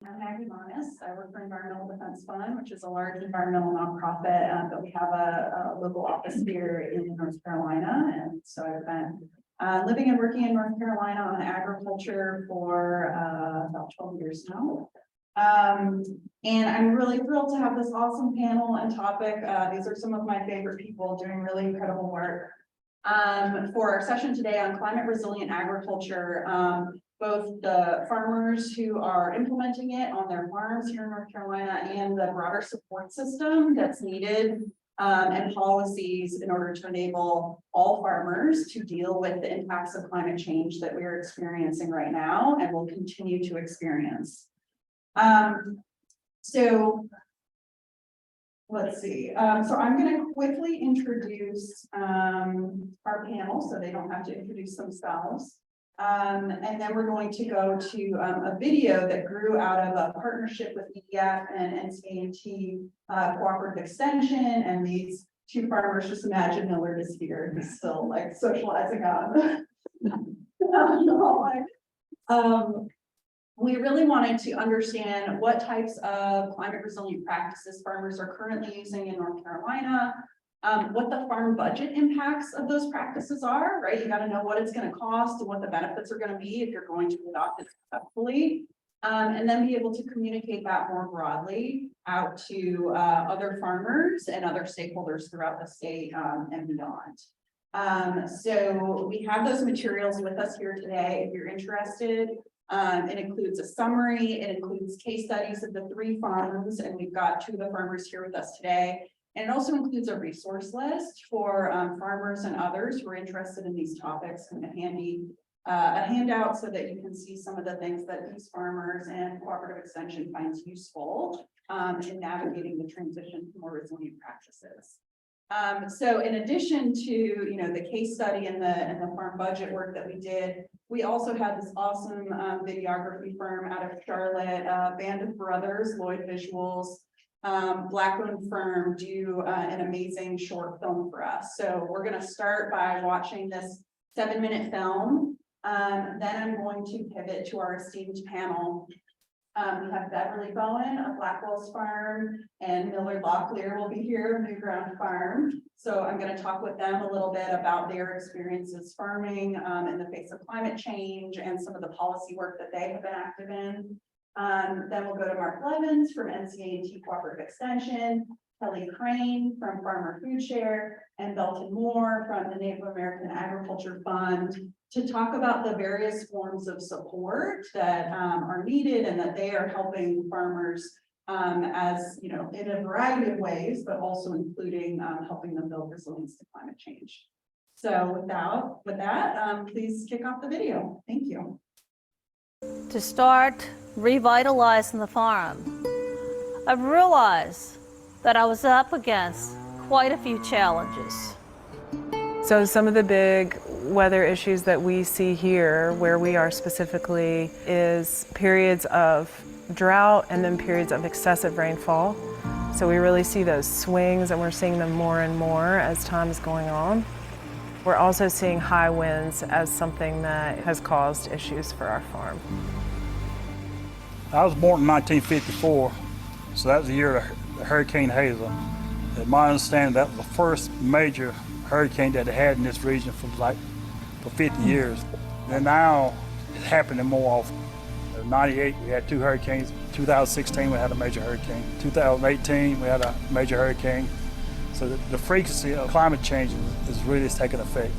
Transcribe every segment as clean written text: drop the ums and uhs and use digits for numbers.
I'm Maggie Monast. I work for Environmental Defense Fund, which is a large environmental nonprofit, but we have a local office here in North Carolina. And so I've been living and working in North Carolina on agriculture for about 12 years now. And I'm really thrilled to have this awesome panel and topic. These are some of my favorite people doing really incredible work. For our session today on climate resilient agriculture, both the farmers who are implementing it on their farms here in North Carolina and the broader support system that's needed and policies in order to enable all farmers to deal with the impacts of climate change that we're experiencing right now and will continue to experience. So let's see. So I'm going to quickly introduce our panel so they don't have to introduce themselves. And then we're going to go to a video that grew out of a partnership with EDF and NCA&T Cooperative Extension. And these two farmers, just imagine Millard is here. He's still like socializing on. We really wanted to understand what types of climate resilient practices farmers are currently using in North Carolina, what the farm budget impacts of those practices are, right? You got to know what it's going to cost and what the benefits are going to be if you're going to adopt it successfully, and then be able to communicate that more broadly out to other farmers and other stakeholders throughout the state and beyond. So we have those materials with us here today if you're interested. It includes a summary, it includes case studies of the 3 farms, and we've got 2 of the farmers here with us today. And it also includes a resource list for farmers and others who are interested in these topics, and a handout so that you can see some of the things that these farmers and Cooperative Extension finds useful in navigating the transition to more resilient practices. So in addition to the case study and the farm budget work that we did, we also had this awesome videography firm out of Charlotte, Band of Brothers, Lloyd Visuals, Blackwell firm do an amazing short film for us. So we're going to start by watching this 7-minute film. Then I'm going to pivot to our esteemed panel. We have Beverly Bowen of Blackwell's farm, and Millard Locklear will be here, New Ground Farm. So I'm going to talk with them a little bit about their experiences farming in the face of climate change and some of the policy work that they have been active in. Then we'll go to Mark Blevins from NCA&T Cooperative Extension, Kelly Crane from Farmer FoodShare, and Belton Moore from the Native American Agriculture Fund to talk about the various forms of support that are needed and that they are helping farmers as in a variety of ways, but also including helping them build resilience to climate change. So with that, please kick off the video. Thank you. To start revitalizing the farm, I've realized that I was up against quite a few challenges. So some of the big weather issues that we see here, where we are specifically, is periods of drought and then periods of excessive rainfall. So we really see those swings, and we're seeing them more and more as time is going on. We're also seeing high winds as something that has caused issues for our farm. I was born in 1954, so that was the year of Hurricane Hazel. In my understanding, that was the first major hurricane that they had in this region for 50 years. And now it's happening more often. In 98, we had 2 hurricanes. 2016, we had a major hurricane. 2018, we had a major hurricane. So the frequency of climate change is really taking effect.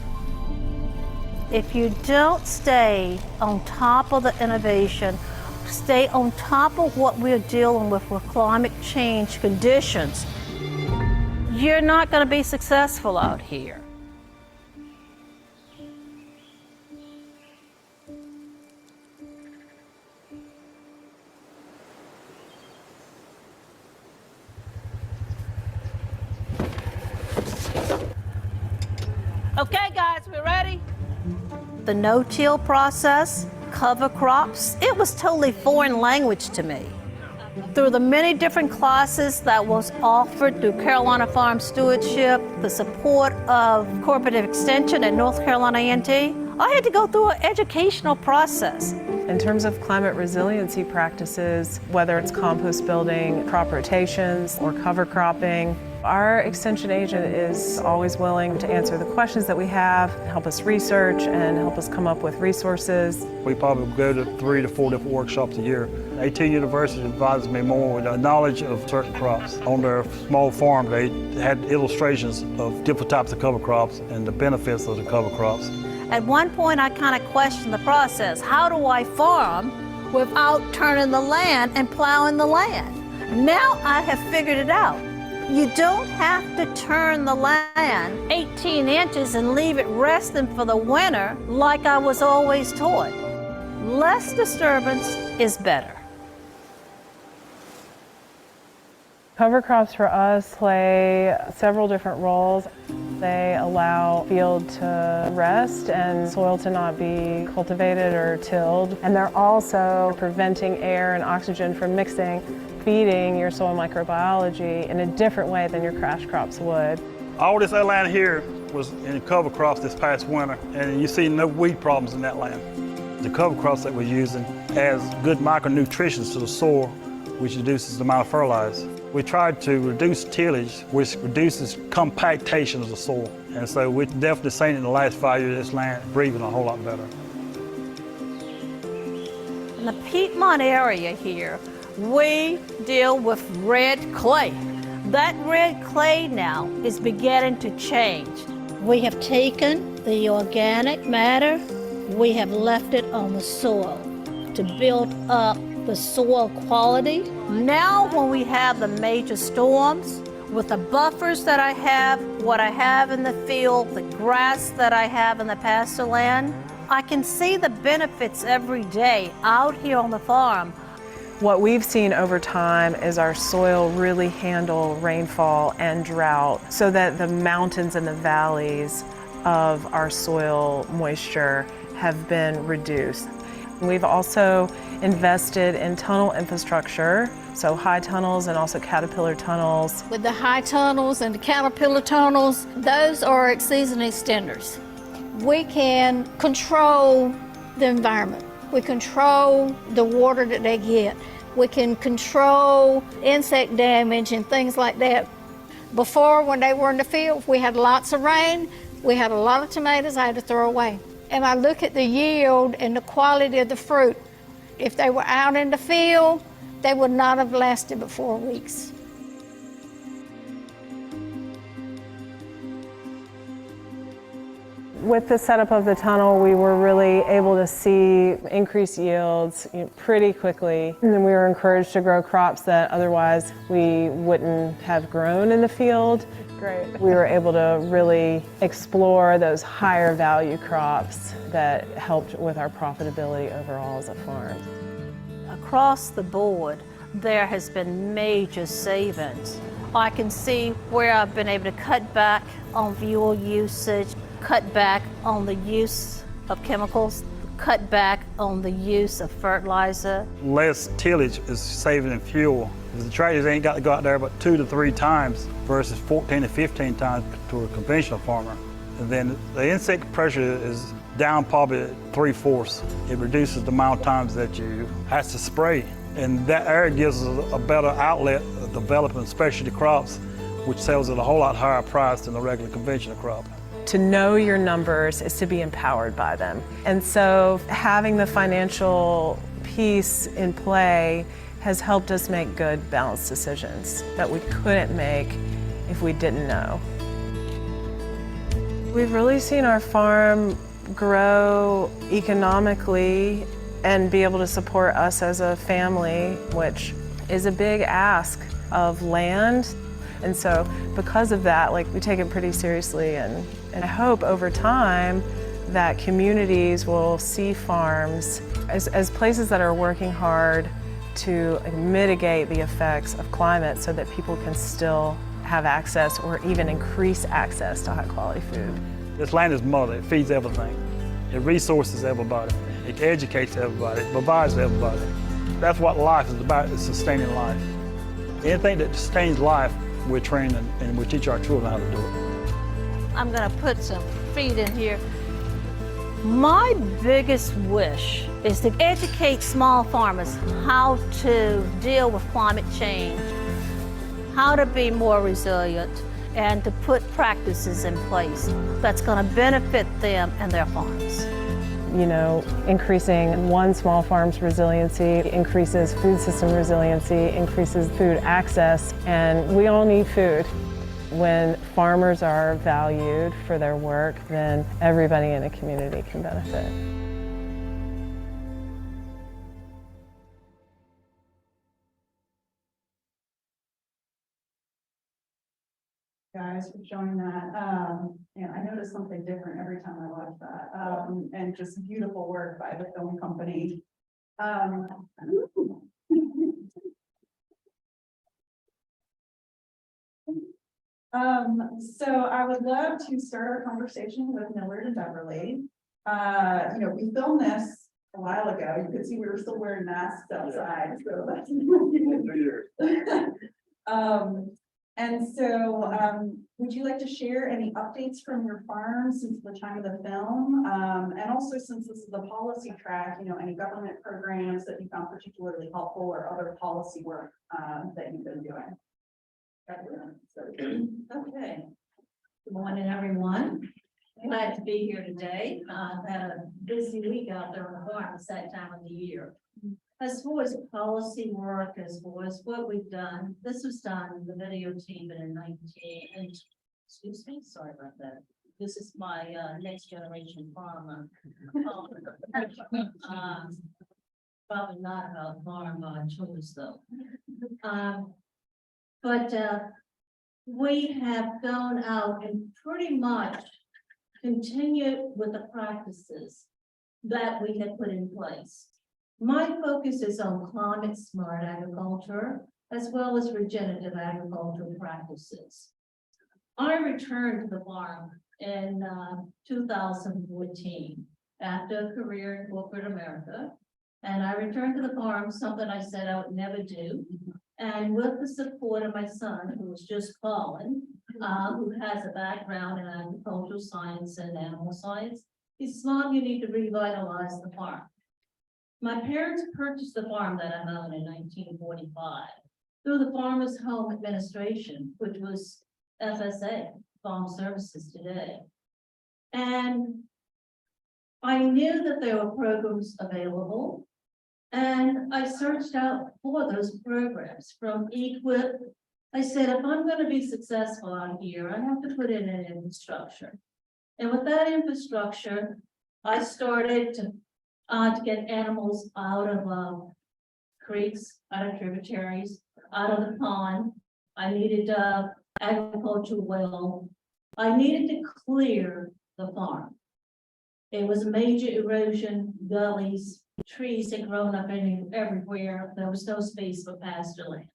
If you don't stay on top of the innovation, stay on top of what we're dealing with climate change conditions, you're not going to be successful out here. Okay, guys, we ready? The no-till process, cover crops, it was totally foreign language to me. Through the many different classes that was offered through Carolina Farm Stewardship, the support of Cooperative Extension at North Carolina A&T, I had to go through an educational process. In terms of climate resiliency practices, whether it's compost building, crop rotations, or cover cropping, our extension agent is always willing to answer the questions that we have, help us research, and help us come up with resources. We probably go to 3 to 4 different workshops a year. AT University advises me more with the knowledge of certain crops. On their small farm, they had illustrations of different types of cover crops and the benefits of the cover crops. At one point, I kind of questioned the process. How do I farm without turning the land and plowing the land? Now I have figured it out. You don't have to turn the land 18 inches and leave it resting for the winter like I was always taught. Less disturbance is better. Cover crops for us play several different roles. They allow field to rest and soil to not be cultivated or tilled. And they're also preventing air and oxygen from mixing, feeding your soil microbiology in a different way than your crash crops would. All this land here was in cover crops this past winter, and you see no weed problems in that land. The cover crops that we're using adds good micronutrients to the soil, which reduces the amount of fertilizer. We tried to reduce tillage, which reduces compactation of the soil. And so we're definitely seeing in the last 5 years this land breathing a whole lot better. In the Piedmont area here, we deal with red clay. That red clay now is beginning to change. We have taken the organic matter, we have left it on the soil to build up the soil quality. Now when we have the major storms, with the buffers that I have, what I have in the field, the grass that I have in the pasture land, I can see the benefits every day out here on the farm. What we've seen over time is our soil really handle rainfall and drought so that the mountains and the valleys of our soil moisture have been reduced. We've also invested in tunnel infrastructure, so high tunnels and also caterpillar tunnels. With the high tunnels and the caterpillar tunnels, those are season extenders. We can control the environment. We control the water that they get. We can control insect damage and things like that. Before, when they were in the field, we had lots of rain, we had a lot of tomatoes I had to throw away. And I look at the yield and the quality of the fruit. If they were out in the field, they would not have lasted but 4 weeks. With the setup of the tunnel, we were really able to see increased yields pretty quickly. And then we were encouraged to grow crops that otherwise we wouldn't have grown in the field. Great. We were able to really explore those higher value crops that helped with our profitability overall as a farm. Across the board, there has been major savings. I can see where I've been able to cut back on fuel usage, cut back on the use of chemicals, cut back on the use of fertilizer. Less tillage is saving in fuel. The tractors ain't got to go out there but 2 to 3 times versus 14 to 15 times to a conventional farmer. And then the insect pressure is down probably 3/4. It reduces the amount of times that you have to spray. And that area gives us a better outlet of developing specialty crops, which sells at a whole lot higher price than the regular conventional crop. To know your numbers is to be empowered by them. And so having the financial piece in play has helped us make good, balanced decisions that we couldn't make if we didn't know. We've really seen our farm grow economically and be able to support us as a family, which is a big ask of land. And so because of that, we take it pretty seriously, and I hope over time that communities will see farms as places that are working hard to mitigate the effects of climate so that people can still have access or even increase access to high quality food. This land is mother, it feeds everything. It resources everybody, it educates everybody, it provides everybody. That's what life is about, is sustaining life. Anything that sustains life, we're training and we teach our children how to do it. I'm gonna put some feed in here. My biggest wish is to educate small farmers how to deal with climate change, how to be more resilient, and to put practices in place that's going to benefit them and their farms. You know, increasing one small farm's resiliency increases food system resiliency, increases food access, and we all need food. When farmers are valued for their work, then everybody in a community can benefit. Guys for showing that. And I noticed something different every time I watch that. And just beautiful work by the film company. So I would love to start our conversation with Millard and Beverly. We filmed this a while ago. You could see we were still wearing masks outside, so that's. Would you like to share any updates from your farm since the time of the film? And also, since this is a policy track, any government programs that you found particularly helpful or other policy work that you've been doing? Okay. Good morning, everyone. Glad to be here today. I've had a busy week out there on the farm. It's that time of the year. As far as policy work, as far as what we've done, this was done, the video team in 19, excuse me, sorry about that. This is my next generation farmer. Probably not about farm choice though. But we have gone out and pretty much continued with the practices that we had put in place. My focus is on climate smart agriculture, as well as regenerative agricultural practices. I returned to the farm in 2014 after a career in corporate America. And I returned to the farm, something I said I would never do. And with the support of my son, who was just Bowen, who has a background in agricultural science and animal science, he said, "Mom, you need to revitalize the farm." My parents purchased the farm that I'm on in 1945 through the Farmers Home Administration, which was FSA, Farm Services today. And I knew that there were programs available. And I searched out for those programs from EQIP. I said, if I'm going to be successful out here, I have to put in an infrastructure. And with that infrastructure, I started to get animals out of creeks, out of tributaries, out of the pond. I needed agricultural well. I needed to clear the farm. It was major erosion, gullies, trees had grown up everywhere. There was no space for pasture land.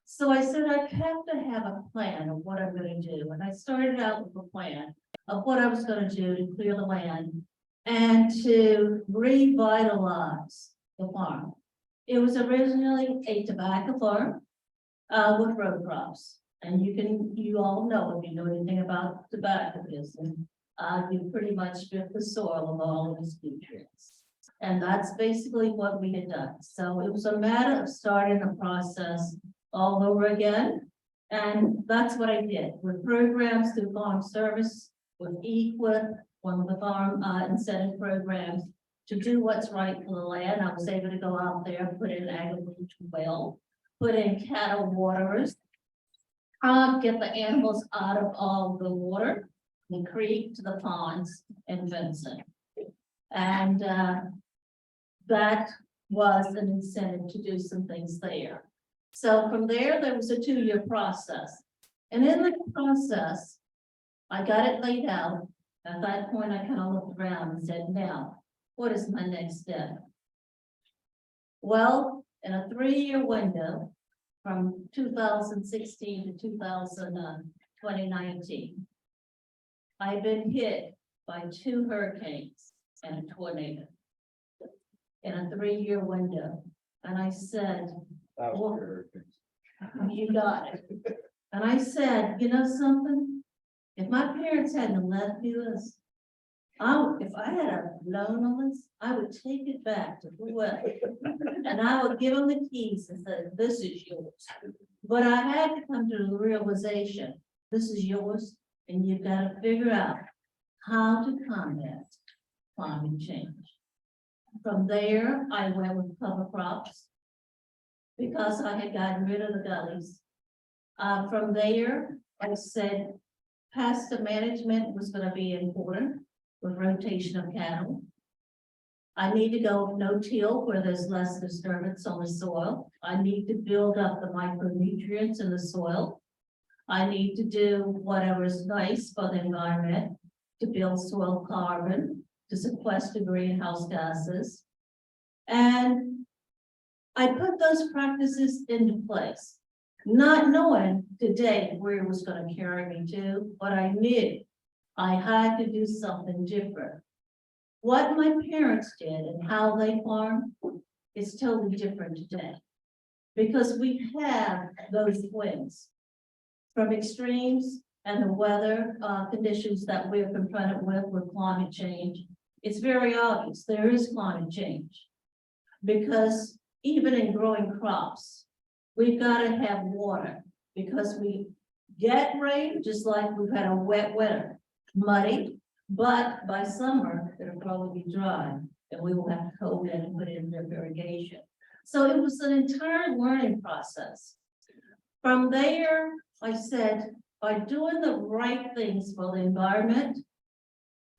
So I said, I have to have a plan of what I'm going to do. And I started out with a plan of what I was going to do to clear the land and to revitalize the farm. It was originally a tobacco farm with row crops. And you all know, if you know anything about tobacco business, you pretty much strip the soil of all of its nutrients. And that's basically what we had done. So it was a matter of starting the process all over again. And that's what I did with programs through farm service, with EQIP, one of the farm incentive programs to do what's right for the land. I was able to go out there, put in agricultural well, put in cattle waterers, get the animals out of all the water, the creek to the ponds and fencing. And that was an incentive to do some things there. So from there was a 2-year process. And in the process, I got it laid out. At that point, I kind of looked around and said, now, what is my next step? Well, in a 3-year window, from 2016 to 2019, I've been hit by 2 hurricanes and a tornado in a 3-year window. And I said, well, you got it. And I said, you know something? If my parents hadn't left me this, If I had a loan on this, I would take it back to whoever. And I would give them the keys and say, this is yours. But I had to come to the realization, this is yours, and you've got to figure out how to combat climate change. From there, I went with cover crops because I had gotten rid of the gullies. From there, I said pasture management was going to be important with rotation of cattle. I need to go no-till where there's less disturbance on the soil. I need to build up the micronutrients in the soil. I need to do whatever is nice for the environment to build soil carbon, to sequester greenhouse gases. And I put those practices into place, not knowing today where it was going to carry me to, but I knew I had to do something different. What my parents did and how they farm is totally different today. Because we have those swings from extremes and the weather conditions that we're confronted with climate change. It's very obvious there is climate change. Because even in growing crops, we've got to have water because we get rain just like we've had a wet winter, muddy, but by summer it'll probably be dry and we will have to coat it and put it in drip irrigation. So it was an entire learning process. From there, I said, by doing the right things for the environment,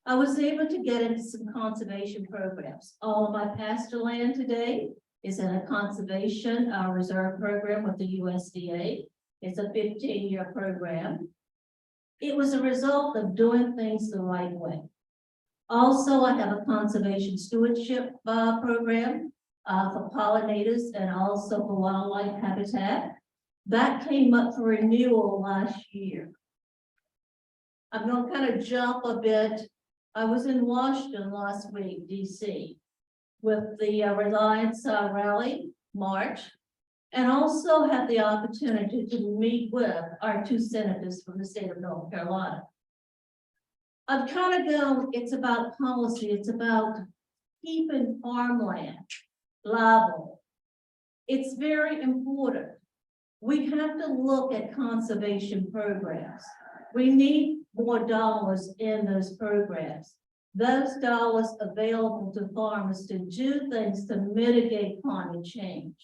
I was able to get into some conservation programs. All of my pasture land today is in a conservation reserve program with the USDA. It's a 15-year program. It was a result of doing things the right way. Also, I have a conservation stewardship program for pollinators and also for wildlife habitat. That came up for renewal last year. I'm going to kind of jump a bit. I was in Washington last week, DC, with the Reliance Rally March, and also had the opportunity to meet with our 2 senators from the state of North Carolina. I've kind of gone, it's about policy, it's about keeping farmland liable. It's very important. We have to look at conservation programs. We need more dollars in those programs. Those dollars available to farmers to do things to mitigate climate change.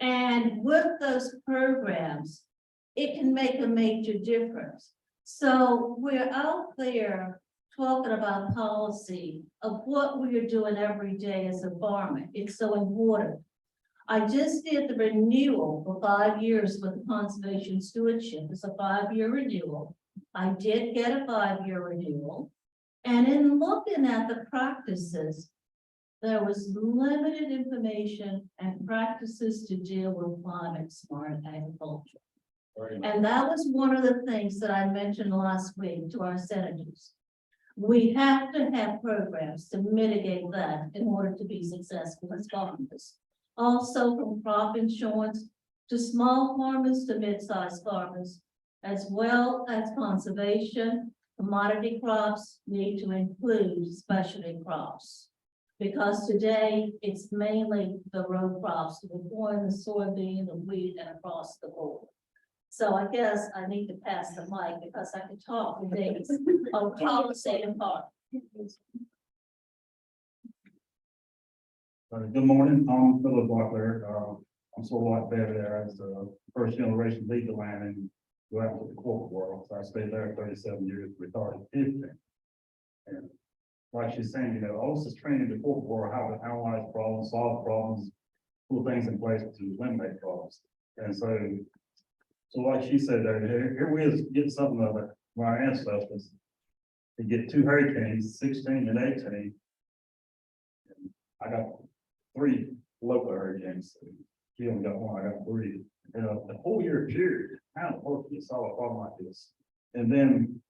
And with those programs, it can make a major difference. So we're out there talking about policy of what we are doing every day as a farmer. It's so important. I just did the renewal for 5 years with the conservation stewardship. It's a 5-year renewal. I did get a 5-year renewal. And in looking at the practices, there was limited information and practices to deal with climate smart agriculture. And that was one of the things that I mentioned last week to our senators. We have to have programs to mitigate that in order to be successful as farmers. Also from crop insurance to small farmers to mid-sized farmers, as well as conservation. Commodity crops need to include specialty crops because today it's mainly the row crops, the corn, the soybean, the wheat, and across the board. So I guess I need to pass the mic because I can talk for days on policy and farm. Good morning, I'm Philip Locklear. I'm sort of like Beverly there as the first generation legal land and go out to the corporate world. So I stayed there 37 years, retired at 50. And like she's saying, you know, all this is training the corporate world how to analyze problems, solve problems, put things in place to eliminate problems. And so like she said there, here we is getting something of it. My ancestors, they get 2 hurricanes, 16 and 18. And I got 3 local hurricanes. She only got 1, I got 3. In a whole year period, how the fuck you solve a problem like this? And then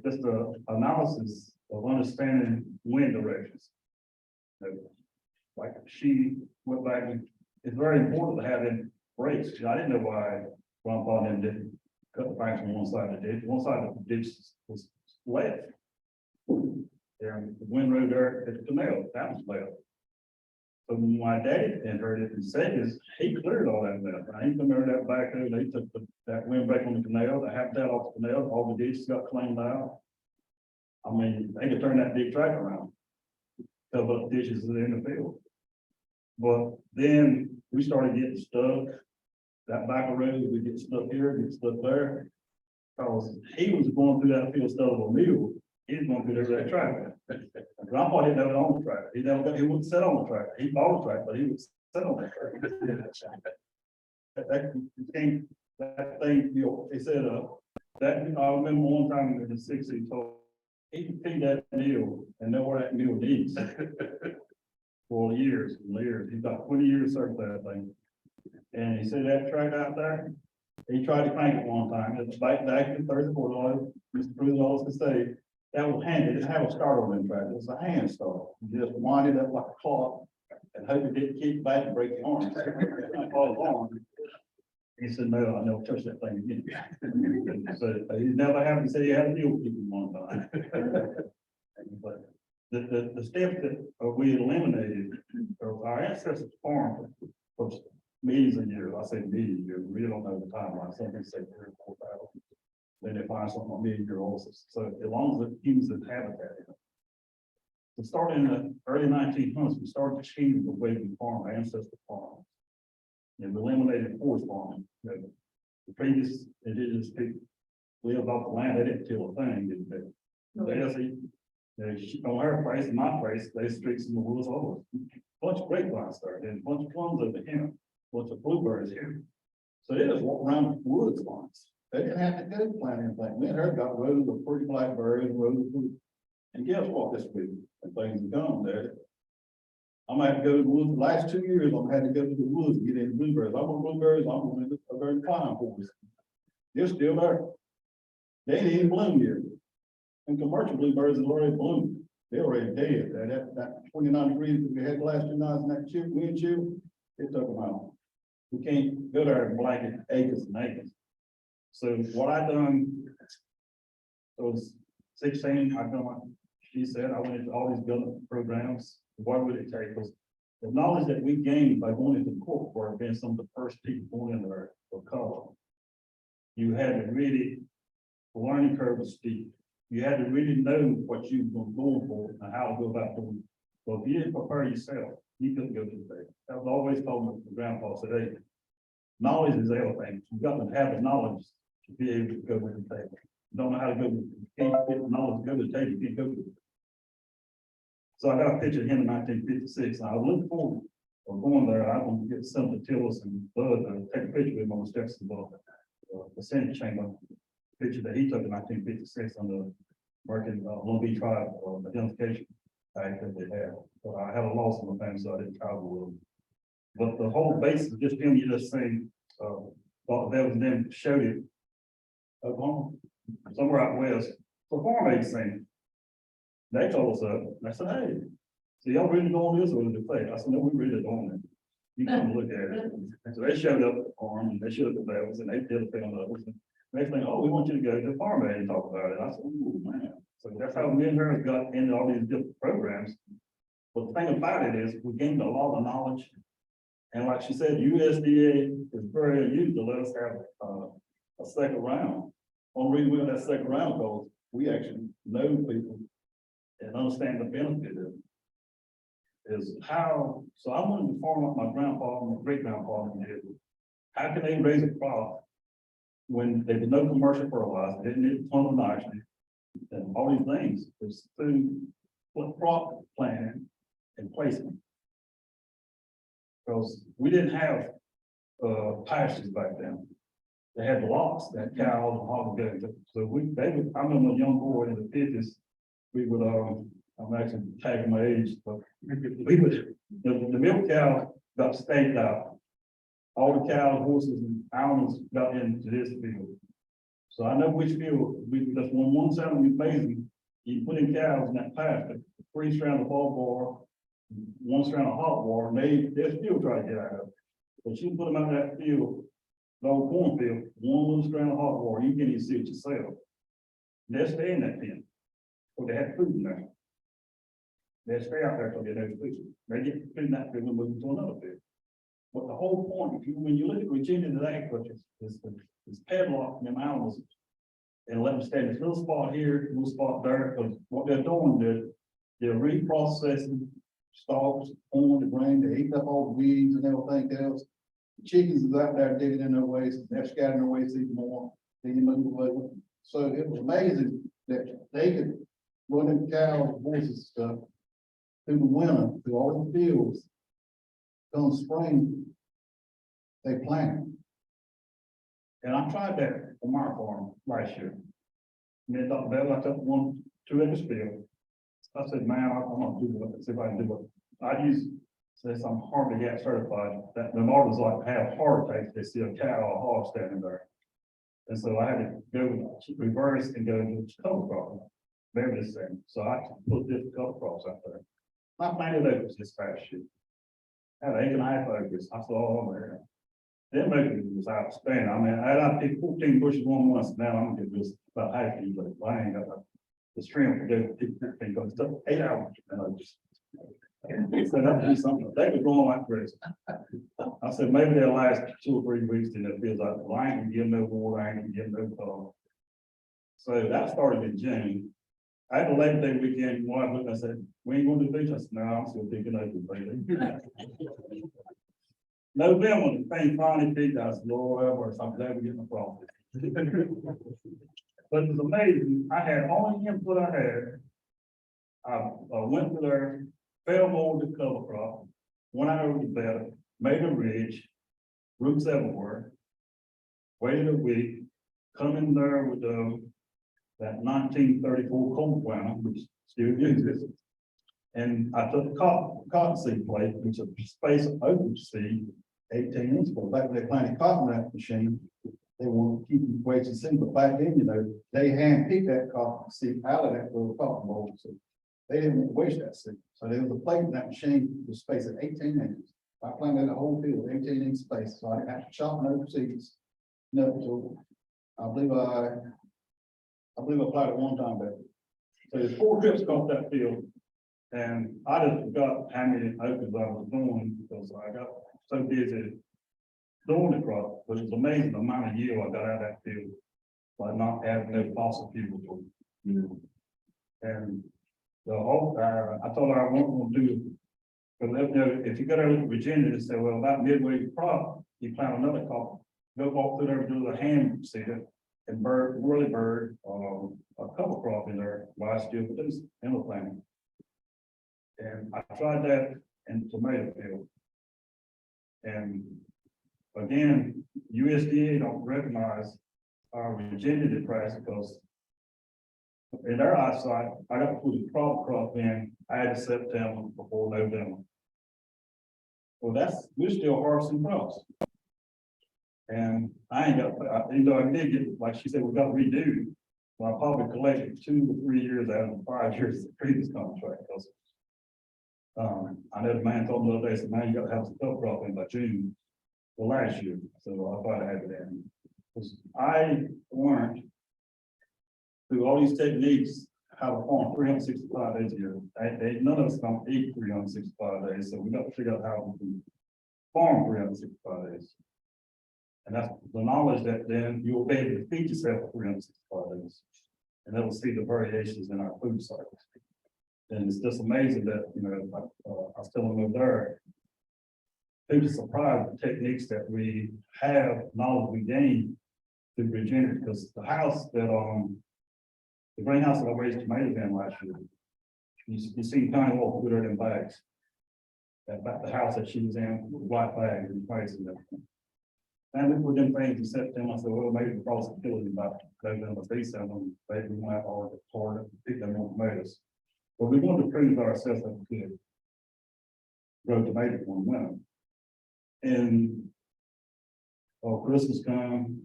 just the analysis of understanding wind directions. Like she went back and it's very important to have in breaks. I didn't know why Grandpa and them didn't cut the banks on one side of the ditch. One side of the ditch was left. And the windrow there at the canal, that was left. So when my daddy then heard it in seconds, he cleared all that mess. I ain't come there that back there, they took that windbreak on the canal, the half that off the canal, all the ditches got cleaned out. I mean, they could turn that big track around. Cover up ditches in the field. But then we started getting stuck. That back of road, we get stuck here, get stuck there. Cause he was going through that field instead of a mule, he was going through that track. Grandpa didn't have it on the track, he wouldn't sit on the track, he bought the track, but he would sit on that track. That thing, you know, he said, that, I remember one time in the '60s, he told, he could feed that mule and know where that mule needs. For years and years, he's got 20 years service that thing. And he said that track out there, he tried to crank it one time, it's back in 34, Mr. Cruz always could say, that was hand, it didn't have a start on that track, it was a hand start. You just wind it up like a clock and hope it didn't kick back and break the arm. He said, no, I never touched that thing again. So he never happened, he said he had a deal with people one time. But the steps that we eliminated, our ancestors farmed for millions of years. I say millions of years, we don't know the timeline. Some people say 3,000 or 4,000. Then they find something like million-year-old. So as long as the humans have habitat. So starting in the early 1900s, we started changing the way we farm, our ancestor farmed. And we eliminated forest farming. The previous indigenous people lived off the land, they didn't till a thing, didn't they? On our place, in my place, they streaks in the woods all over. Bunch of grapevines started, and a bunch of plums over here, bunch of blueberries here. So they just walk around the woods once. They didn't have to go plant anything. Me and her got rows of pretty blackberries, rows of fruit. And guess what this week? And things have gone there. I'm gonna have to go to the woods. The last 2 years, I'm gonna have to go to the woods and get in blueberries. I want blueberries, I'm gonna do a very fine for us. They're still there. They ain't even bloomed yet. And commercial blueberries is already bloomed. They're already dead. That 29 degrees that we had the last 2 nights in that wind chill, it took them out. We can't go there and blanket acres and acres. So what I done, was 16, I done what she said, I went into all these government programs. What would it take? Because the knowledge that we gained by going into corporate work, being some of the first people going in there for color, you had to really, the learning curve was steep. You had to really know what you were going for and how to go about doing it. So if you didn't prepare yourself, you couldn't go to the table. That was always told me from grandpa today. Knowledge is everything. You got to have the knowledge to be able to go to the table. You don't know how to go, you can't get the knowledge to go to the table, you can't go to it. So I got a picture of him in 1956, and I was looking forward to going there. I want to get Senator Tillis and Bud to take a picture with him on the steps of the Senate chamber. Picture that he took in 1956 on the American Long Beach Tribe Identification Act that they had. But I had a loss in my family, so I didn't travel with them. But the whole basis of just him, you just saying, thought that was then showed it Oklahoma, somewhere out west, for farm aid thing. They told us that. I said, hey, so y'all really doing this or is it fake? I said, no, we really doing it. You come look at it. And so they showed up at the farm and they showed up at Blevins and they did a thing on us. Next thing, oh, we want you to go to the farm aid and talk about it. I said, oh man. So that's how me and her got into all these different programs. But the thing about it is we gained a lot of knowledge. And like she said, USDA is very unusual to let us have a second round. One reason we have that second round because we actually know people and understand the benefit of it. Is how, so I wanted to farm up my grandpa and my great grandpa did. How can they raise a crop when there was no commercial fertilizer, didn't need a ton of nitrogen, and all these things? It's through crop planting and placement. Because we didn't have pastures back then. They had lots, they had cows and hog and goats. So I remember a young boy in the 50s, we would, I'm actually tagging my age, but we would, the milk cow got staked out. All the cows, horses, and animals got into this field. So I know which field, we just one side of the basin, you put in cows in that pasture, 3 strands of barbed wire, 1 strand of hot wire, and they're still trying to get out of it. But you put them out in that field, the old cornfield, 1 little strand of hot wire, you can't even see it yourself. They're staying in that pen. So they had food in there. They stay out there till they know the food. They get food in that field and move to another field. But the whole point, when you look at Virginia today, which is padlock them animals and let them stay in this little spot here, little spot there, because what they're doing, they're reprocessing stalks, corn, the grain, they eat up all the weeds and everything else. The chickens is out there digging in their waste, they're scattering their waste even more, then you move away. So it was amazing that they could run them cows, horses and stuff through the winter, through all the fields. Come spring, they plant. And I tried that on my farm last year. And then Dr. Beverly, I took 2 acres field. I said, man, I'm gonna do it, see if I can do it. I use, since I'm hardly yet certified, that the models like have heart attacks, they see a cow or a hog standing there. And so I had to go reverse and go into cover crop. Very the same. So I put this cover crops out there. I planted acres this past year. I had 8.5 acres. I saw all over there. Them acres was outstanding. I mean, I picked 14 bushes one once. Now I'm gonna get this about half of you, but I ain't got the strength to do it. Because it took 8 hours. And I just. So that would be something. They were going like crazy. I said, maybe they'll last 2 or 3 weeks, and it feels like, well, I ain't gonna give no water, I ain't gonna give no cover. So that started in June. I had a Labor Day weekend, when I looked, I said, we ain't going to the beach. I said, no, I'm still thinking of it. November, the thing finally peaked. I said, Lord, have mercy, I'm glad we're getting a profit. But it was amazing. I had all the input I had. I went to there, fell more the cover crop, went out over the bed, made a ridge, roots everywhere, waited a week, come in there with that 1934 cold planter, which still uses. And I took cotton seed plate, which is a space of open seed, 18 inches. But back when they planted cotton in that machine, they want to keep the weights the same. But back then, you know, they hand picked that cotton seed out of that little cotton bowl. So they didn't want to waste that seed. So there was a plate in that machine with space of 18 inches. I planted a whole field, 18 inch space. So I didn't have to chop no seeds. No, so I believe I applied it one time, but so there's 4 trips across that field. And I just forgot how many acres I was doing because I got so busy doing the crop, but it's amazing the amount of yield I got out of that field by not having no fossil fuel for it. And the whole, I told her I wasn't going to do it. Because you know, if you go there and look at Virginia and say, well, about midway through the crop, you plant another crop, go walk through there and do the hand seeder and whirly bird, a cover crop in there while I still produce indoor planting. And I tried that in tomato field. And again, USDA don't recognize our Virginia price because in their eyesight, I got to put a crop in, I had to September before November. Well, we're still harvesting crops. And I ain't got, even though I did get, like she said, we got to redo. Well, I probably collected 2 to 3 years out of the 5 years of the previous contract. Because I know the man told me the other day, said, man, you got to have some cover crop in by June for last year. So I thought I had it in. Because I learned through all these techniques how to farm 365 days a year. None of us can eat 365 days, so we got to figure out how we can farm 365 days. And that's the knowledge that then you'll be able to feed yourself for 365 days. And then we'll see the variations in our food cycle. And it's just amazing that, you know, I was telling them over there, people are surprised at the techniques that we have, knowledge we gain through Virginia, because the house that, the greenhouse that I raised tomatoes in last year, you see Connie Wolf put her in bags. About the house that she was in, with white bags and price and everything. And we put them things in September. I said, well, maybe the possibility about November, December, maybe we might order to pick them on tomatoes. But we wanted to prove to ourselves that we could grow tomatoes one winter. And Christmas come,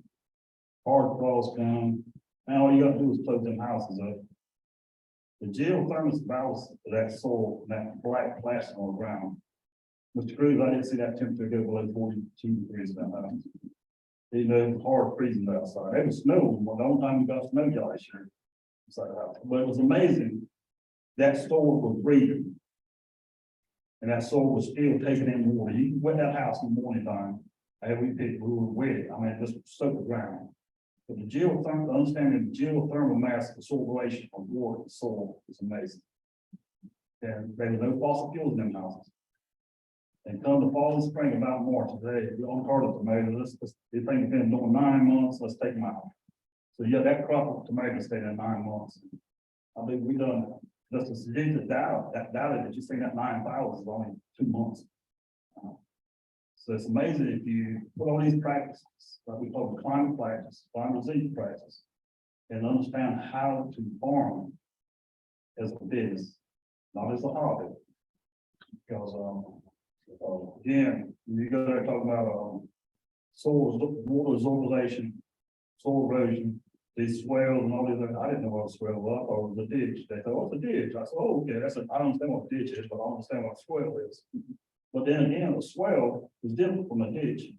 hard frost come, and all you got to do is close them houses up. The geothermal balance of that soil, that black plastic on the ground. Mr. Cruz, I didn't see that temperature go below 42 degrees in that house. You know, it was hard freezing outside. It was snowing. Well, the only time we got snow last year inside the house. But it was amazing. That soil was breathing. And that soil was still taking in water. You can wet that house in the morning time, and we picked, we were wet, I mean, just soak the ground. But the geothermal, understanding the geothermal mass of the soil relation from water to soil is amazing. And there were no fossil fuels in them houses. And come the fall and spring, about March today, we're on carter tomatoes, this thing has been doing 9 months, let's take them out. So yeah, that crop of tomatoes stayed in 9 months. I think we done, just to see the data, that you see that 9,000 is only 2 months. So it's amazing if you put all these practices, like we call them climate practice, climate resilience practice, and understand how to farm as a business, not as a hobby. Because, again, you go there talking about, soil, water absorption, soil erosion, these swells and all these other, I didn't know what a swell was, or the ditch. They thought, oh, it's a ditch. I said, oh, okay, I don't understand what a ditch is, but I understand what a swell is. But then again, a swell is different from a ditch.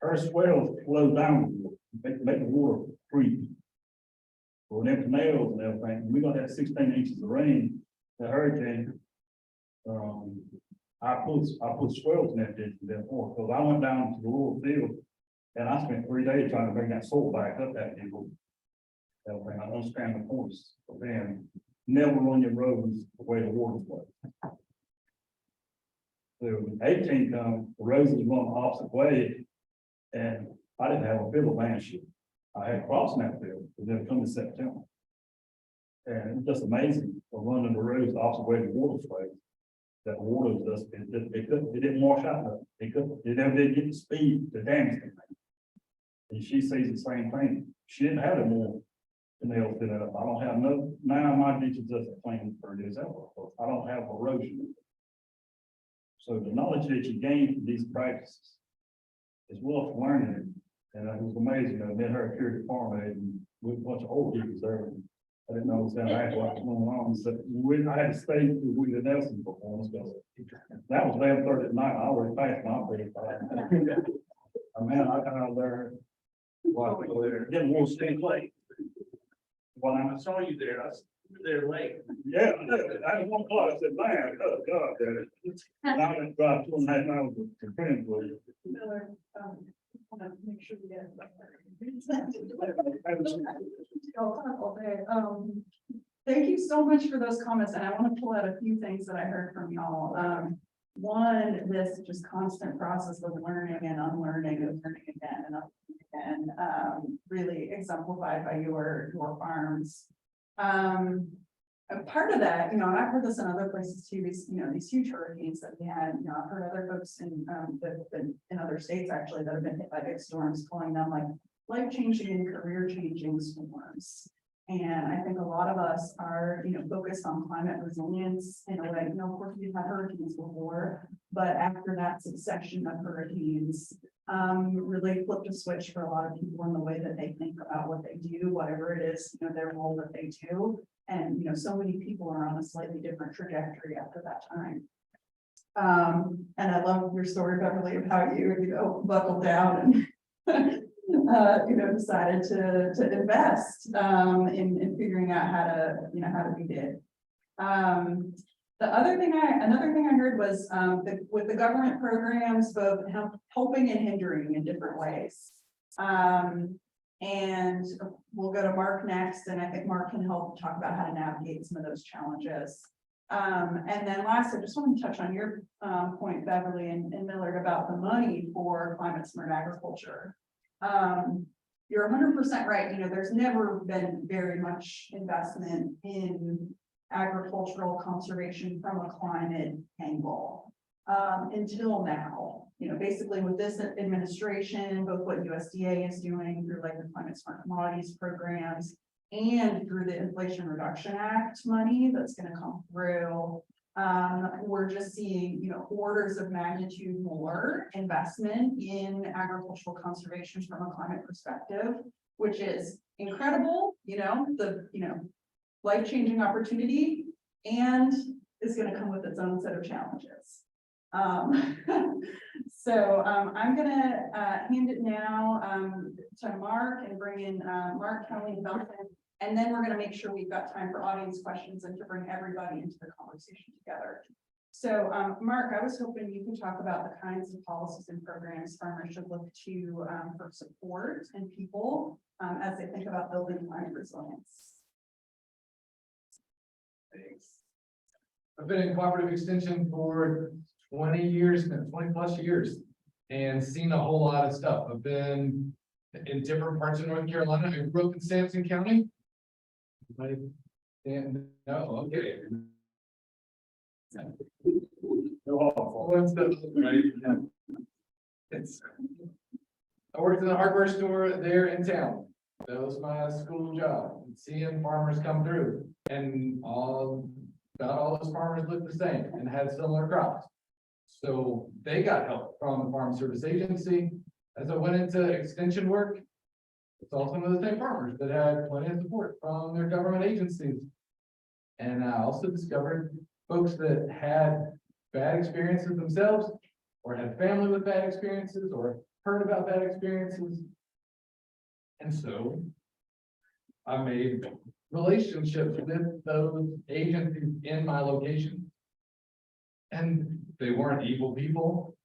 Her swells flow down, make the water creep. For them canals and everything, we got that 16 inches of rain, the hurricane. I put swells in that ditch before, because I went down to the little field and I spent 3 days trying to bring that soil back up that hill. Everything, I understand the points, but then never run your roads the way the water flows. So when 18 come, the roads was going the opposite way, and I didn't have a field of land sheet. I had crops in that field, but then come to September. And it's just amazing for running the roads the opposite way the water flows. That water was just, it didn't wash out. It never did get the speed to damage anything. And she sees the same thing. She didn't have it more than they fit it up. I don't have no, now my ditch is just as clean for it is ever. I don't have erosion. So the knowledge that you gain from these practices is worth learning. And it was amazing. I met her here at Farm Aid and with a bunch of old people there. I didn't know exactly what was going on. So I had to stay with the Nelson performance because that was 11:30 at night. I already passed my 35. I mean, I got out there. Didn't want to stay late. Well, I saw you there. I was there late. Yeah, I didn't want to call. I said, man, oh God, and I didn't drive 2.5 hours to friends with you. Millard, want to make sure we get. Thank you so much for those comments, and I want to pull out a few things that I heard from y'all. One, this just constant process of learning and unlearning and learning again and unlearning again, really exemplified by your farms. A part of that, and I've heard this in other places too, these huge hurricanes that we had, I've heard other folks in that have been in other states actually that have been hit by big storms, calling them like life-changing and career-changing storms. And I think a lot of us are, focused on climate resilience in a way, of course we've had hurricanes before, but after that succession of hurricanes, really flipped a switch for a lot of people in the way that they think about what they do, whatever it is, their role that they do. And, so many people are on a slightly different trajectory after that time. And I love your story, Beverly, about you, buckled down and, decided to invest in figuring out how to be it. Another thing I heard was with the government programs, both helping and hindering in different ways. And we'll go to Mark next, and I think Mark can help talk about how to navigate some of those challenges. And then last, I just want to touch on your point, Beverly and Millard, about the money for climate smart agriculture. You're 100% right. There's never been very much investment in agricultural conservation from a climate angle until now. Basically with this administration, both what USDA is doing through like the Climate Smart Commodities programs and through the Inflation Reduction Act money that's going to come through, we're just seeing, orders of magnitude more investment in agricultural conservation from a climate perspective, which is incredible, life-changing opportunity, and is going to come with its own set of challenges. So I'm going to hand it now to Mark and bring in Mark, Kelly, and Duncan, and then we're going to make sure we've got time for audience questions and to bring everybody into the conversation together. So, Mark, I was hoping you could talk about the kinds of policies and programs farmers should look to for support and people as they think about building climate resilience. Thanks. I've been in cooperative extension for 20 years, now 20 plus years, and seen a whole lot of stuff. I've been in different parts of North Carolina. I grew up in Sampson County. And no, okay. I worked in the hardware store there in town. That was my school job, seeing farmers come through, and about all those farmers looked the same and had similar crops. So they got help from the Farm Service Agency. As I went into extension work, it's all some of the same farmers that had plenty of support from their government agencies. And I also discovered folks that had bad experiences themselves, or had family with bad experiences, or heard about bad experiences. And so I made relationships with those agencies in my location. And they weren't evil people,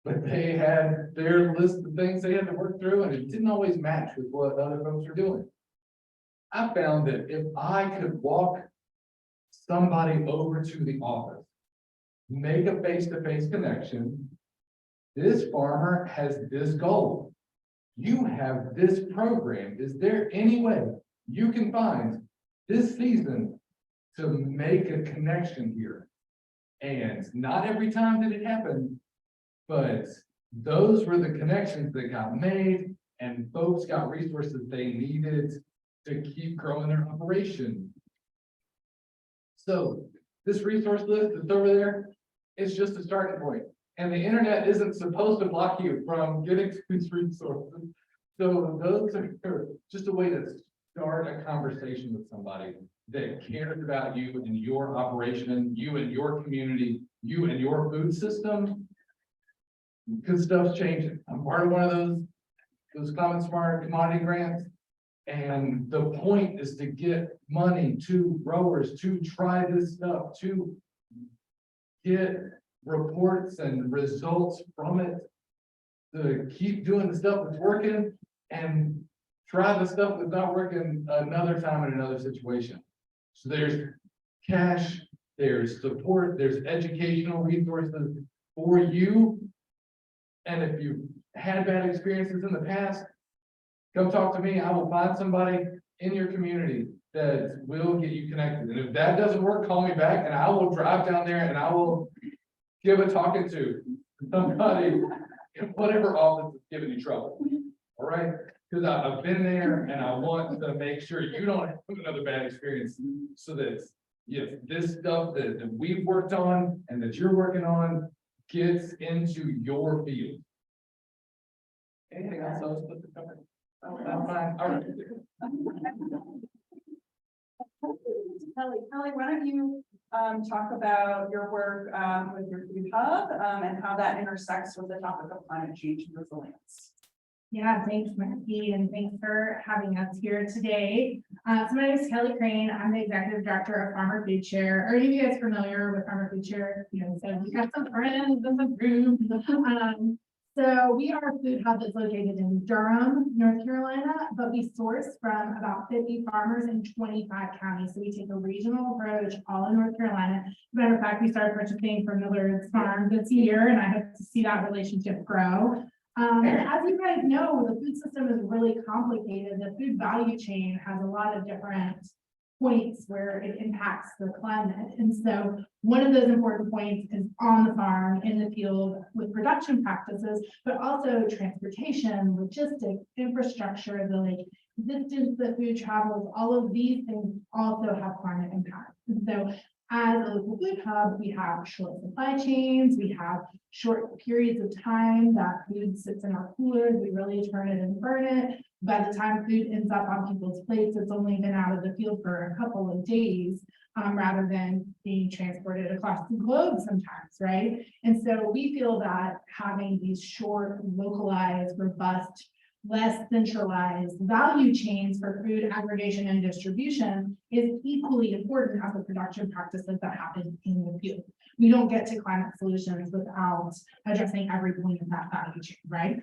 but they had their list of things they had to work through, and it didn't always match with what other folks were doing. I found that if I could walk somebody over to the office, make a face-to-face connection, this farmer has this goal. You have this program. Is there any way you can find this season to make a connection here? And not every time did it happen, but those were the connections that got made, and folks got resources they needed to keep growing their operation. So this resource list that's over there is just a starting point. And the internet isn't supposed to block you from getting to these resources. So those are just a way to start a conversation with somebody that cares about you and your operation, you and your community, you and your food system. Because stuff's changing. I'm part of one of those Climate Smart commodity grants. And the point is to get money to growers to try this stuff, to get reports and results from it, to keep doing the stuff that's working and try the stuff that's not working another time in another situation. So there's cash, there's support, there's educational resources for you. And if you've had bad experiences in the past, come talk to me. I will find somebody in your community that will get you connected. And if that doesn't work, call me back and I will drive down there and I will give a talking to somebody in whatever office is giving you trouble. All right? Because I've been there and I want to make sure you don't have another bad experience, so that if this stuff that we've worked on and that you're working on gets into your field. Anything else I was supposed to cover? Oh, I'm fine. All right. Kelly, why don't you talk about your work with your food hub and how that intersects with the topic of climate change and resilience. Yeah, thanks, Maggie, and thanks for having us here today. So my name is Kelly Crane. I'm the executive director of Farmer FoodShare. Are any of you guys familiar with Farmer FoodShare? You know, so we got some friends in the group. So we are a food hub that's located in Durham, North Carolina, but we source from about 50 farmers in 25 counties. So we take a regional approach all in North Carolina. As a matter of fact, we started purchasing from Millard's farm this year, and I hope to see that relationship grow. As you guys know, the food system is really complicated. The food value chain has a lot of different points where it impacts the climate. And so one of those important points is on the farm, in the field with production practices, but also transportation, logistics, infrastructure, the like distance that food travels, all of these things also have climate impact. And so as a local food hub, we have short supply chains, we have short periods of time that food sits in our coolers, we really turn it and burn it. By the time food ends up on people's plates, it's only been out of the field for a couple of days, rather than being transported across the globe sometimes, right? And so we feel that having these short, localized, robust, less centralized value chains for food aggregation and distribution is equally important as the production practices that happen in the field. We don't get to climate solutions without addressing every point of that value chain, right?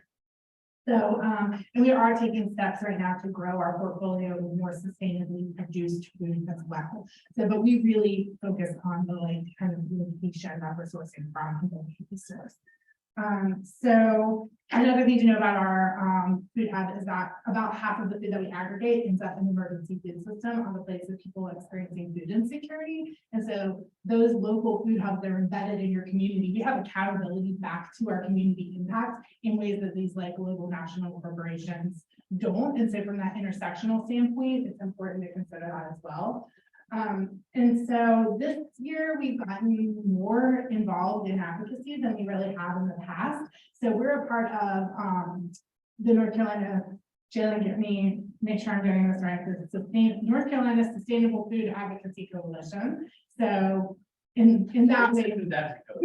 So, and we are taking steps right now to grow our portfolio with more sustainably produced food as well. So, but we really focus on the like kind of location that we're sourcing from the source. So another thing to know about our food hub is that about half of the food that we aggregate ends up in the emergency food system on the place of people experiencing food insecurity. And so those local food hubs are embedded in your community. We have accountability back to our community impact in ways that these like global national corporations don't. And so from that intersectional standpoint, it's important to consider that as well. And so this year we've gotten more involved in advocacy than we really have in the past. So we're a part of the North Carolina, Jalen, get me, make sure I'm getting this right. The North Carolina Sustainable Food Advocacy Coalition. So in that way,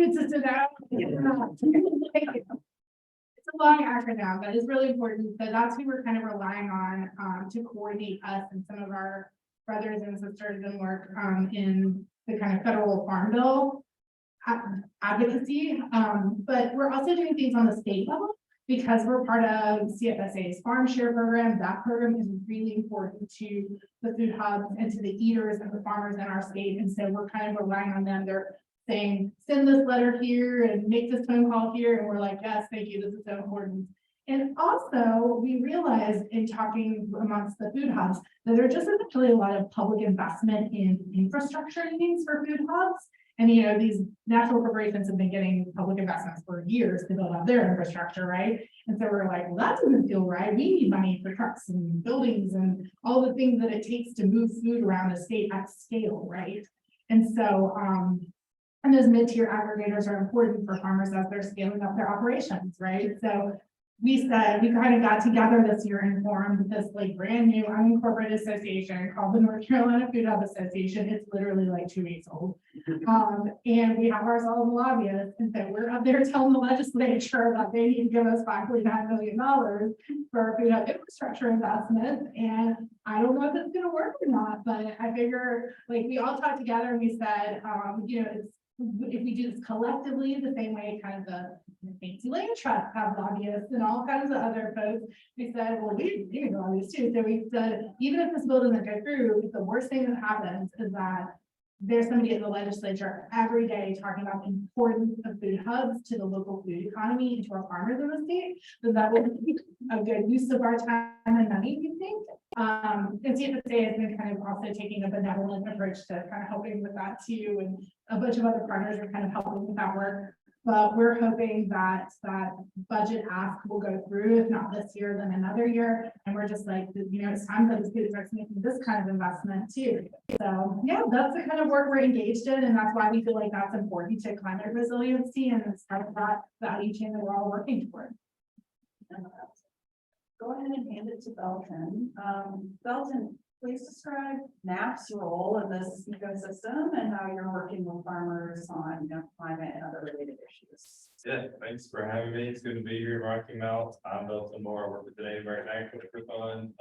it's a long acronym, but it's really important. So that's who we're kind of relying on to coordinate us and some of our brothers and sisters and work in the kind of federal farm bill advocacy. But we're also doing things on the state level because we're part of CFSA's farm share program. That program is really important to the food hubs and to the eaters and the farmers in our state. And so we're kind of relying on them. They're saying, send this letter here and make this phone call here. And we're like, yes, thank you. This is so important. And also, we realized in talking amongst the food hubs that there just isn't really a lot of public investment in infrastructure needs for food hubs. And, you know, these national corporations have been getting public investments for years to build up their infrastructure, right? And so we're like, well, that doesn't feel right. We need money for trucks and buildings and all the things that it takes to move food around the state at scale, right? And so, and those mid-tier aggregators are important for farmers as they're scaling up their operations, right? So we said, we kind of got together this year and formed this like brand new unincorporated association called the North Carolina Food Hub Association. It's literally like 2 weeks old. And we have ourselves lobbyists, and so we're up there telling the legislature that they need to give us $5.9 million for food hub infrastructure investments. And I don't know if it's gonna work or not, but I figure like we all talked together and we said, you know, if we do this collectively, the same way kind of the fancy land trust have lobbyists and all kinds of other folks, we said, well, we need lobbyists too. So we said, even if this bill doesn't go through, the worst thing that happens is that there's somebody in the legislature every day talking about the importance of food hubs to the local food economy and to our farmers in the state. So that will be a good use of our time and money, we think. And CFSA has been kind of also taking a benevolent approach to kind of helping with that too. And a bunch of other partners are kind of helping with that work. But we're hoping that that budget ask will go through, if not this year, then another year. And we're just like, you know, it's time for the state to start making this kind of investment too. So yeah, that's the kind of work we're engaged in. And that's why we feel like that's important to climate resiliency. And it's part of that value chain that we're all working toward. Go ahead and hand it to Belton. Belton, please describe NAP's role in this ecosystem and how you're working with farmers on, you know, climate and other related issues. Yeah, thanks for having me. It's good to be here in Rocky Mount. I'm Belton Moore. I work with the Native American Agriculture Fund.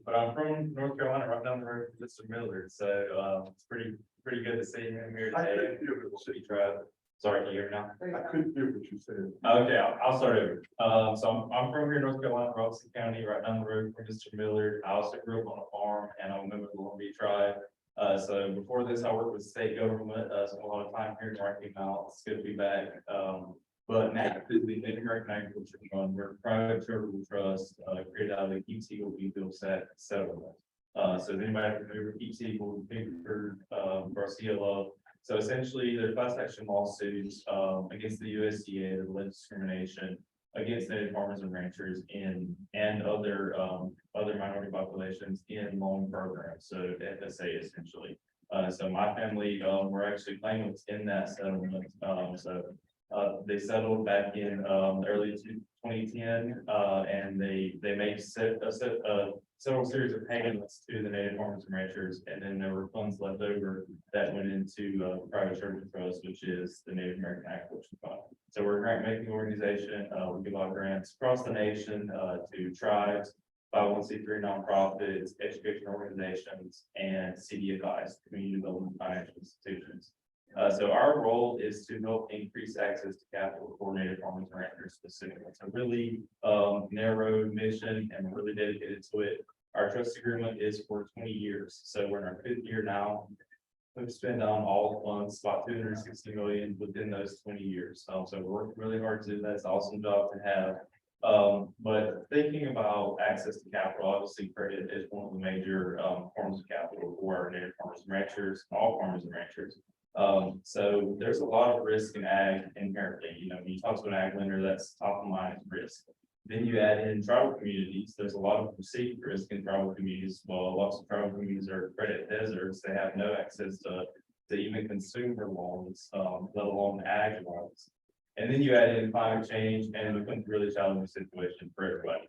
But I'm from North Carolina, right down the road from Mr. Millard. So it's pretty good to see him here today. Sorry, can you hear me now? I couldn't hear what you said. Okay, I'll start over. So I'm from here in North Carolina, Robertson County, right down the road from Mr. Millard. I also grew up on a farm and I'm a member of the Lumbee tribe. So before this, I worked with state government, spent a lot of time here in Rocky Mount. It's good to be back. But NAP is the Native American Agriculture Fund. We're a private charitable trust created out of the Keeps Eagle Bill settlement. So if anybody familiar with Keeps Eagle, Bigford, Garcia Love. So essentially, they're class action lawsuits against the USDA that allege discrimination against Native farmers and ranchers and other minority populations in loan programs. So FSA essentially. So my family, we're actually claimants in that settlement. So They settled back in, early 2010, and they made several series of payments to the native farmers and ranchers, and then there were funds left over that went into, private church trust, which is the Native American Agriculture Fund. So we're a grant making organization. We give out grants across the nation, to tribes, 501c3 nonprofits, education organizations, and CDFIs, community development financial institutions. So our role is to help increase access to capital for native farmers and ranchers specifically. It's a really narrow mission, and we're really dedicated to it. Our trust agreement is for 20 years. So we're in our 5th year now. We've spent on all the funds, about 260 million within those 20 years. So we're working really hard to do that. It's an awesome job to have. But thinking about access to capital, obviously credit is one of the major forms of capital for our native farmers and ranchers, all farmers and ranchers. So there's a lot of risk in ag inherently. You know, when you talk to an ag lender, that's top of mind risk. Then you add in tribal communities. There's a lot of perceived risk in tribal communities. Well, lots of tribal communities are credit deserts. They have no access to even consumer loans, let alone ag loans. And then you add in climate change, and it becomes a really challenging situation for everybody.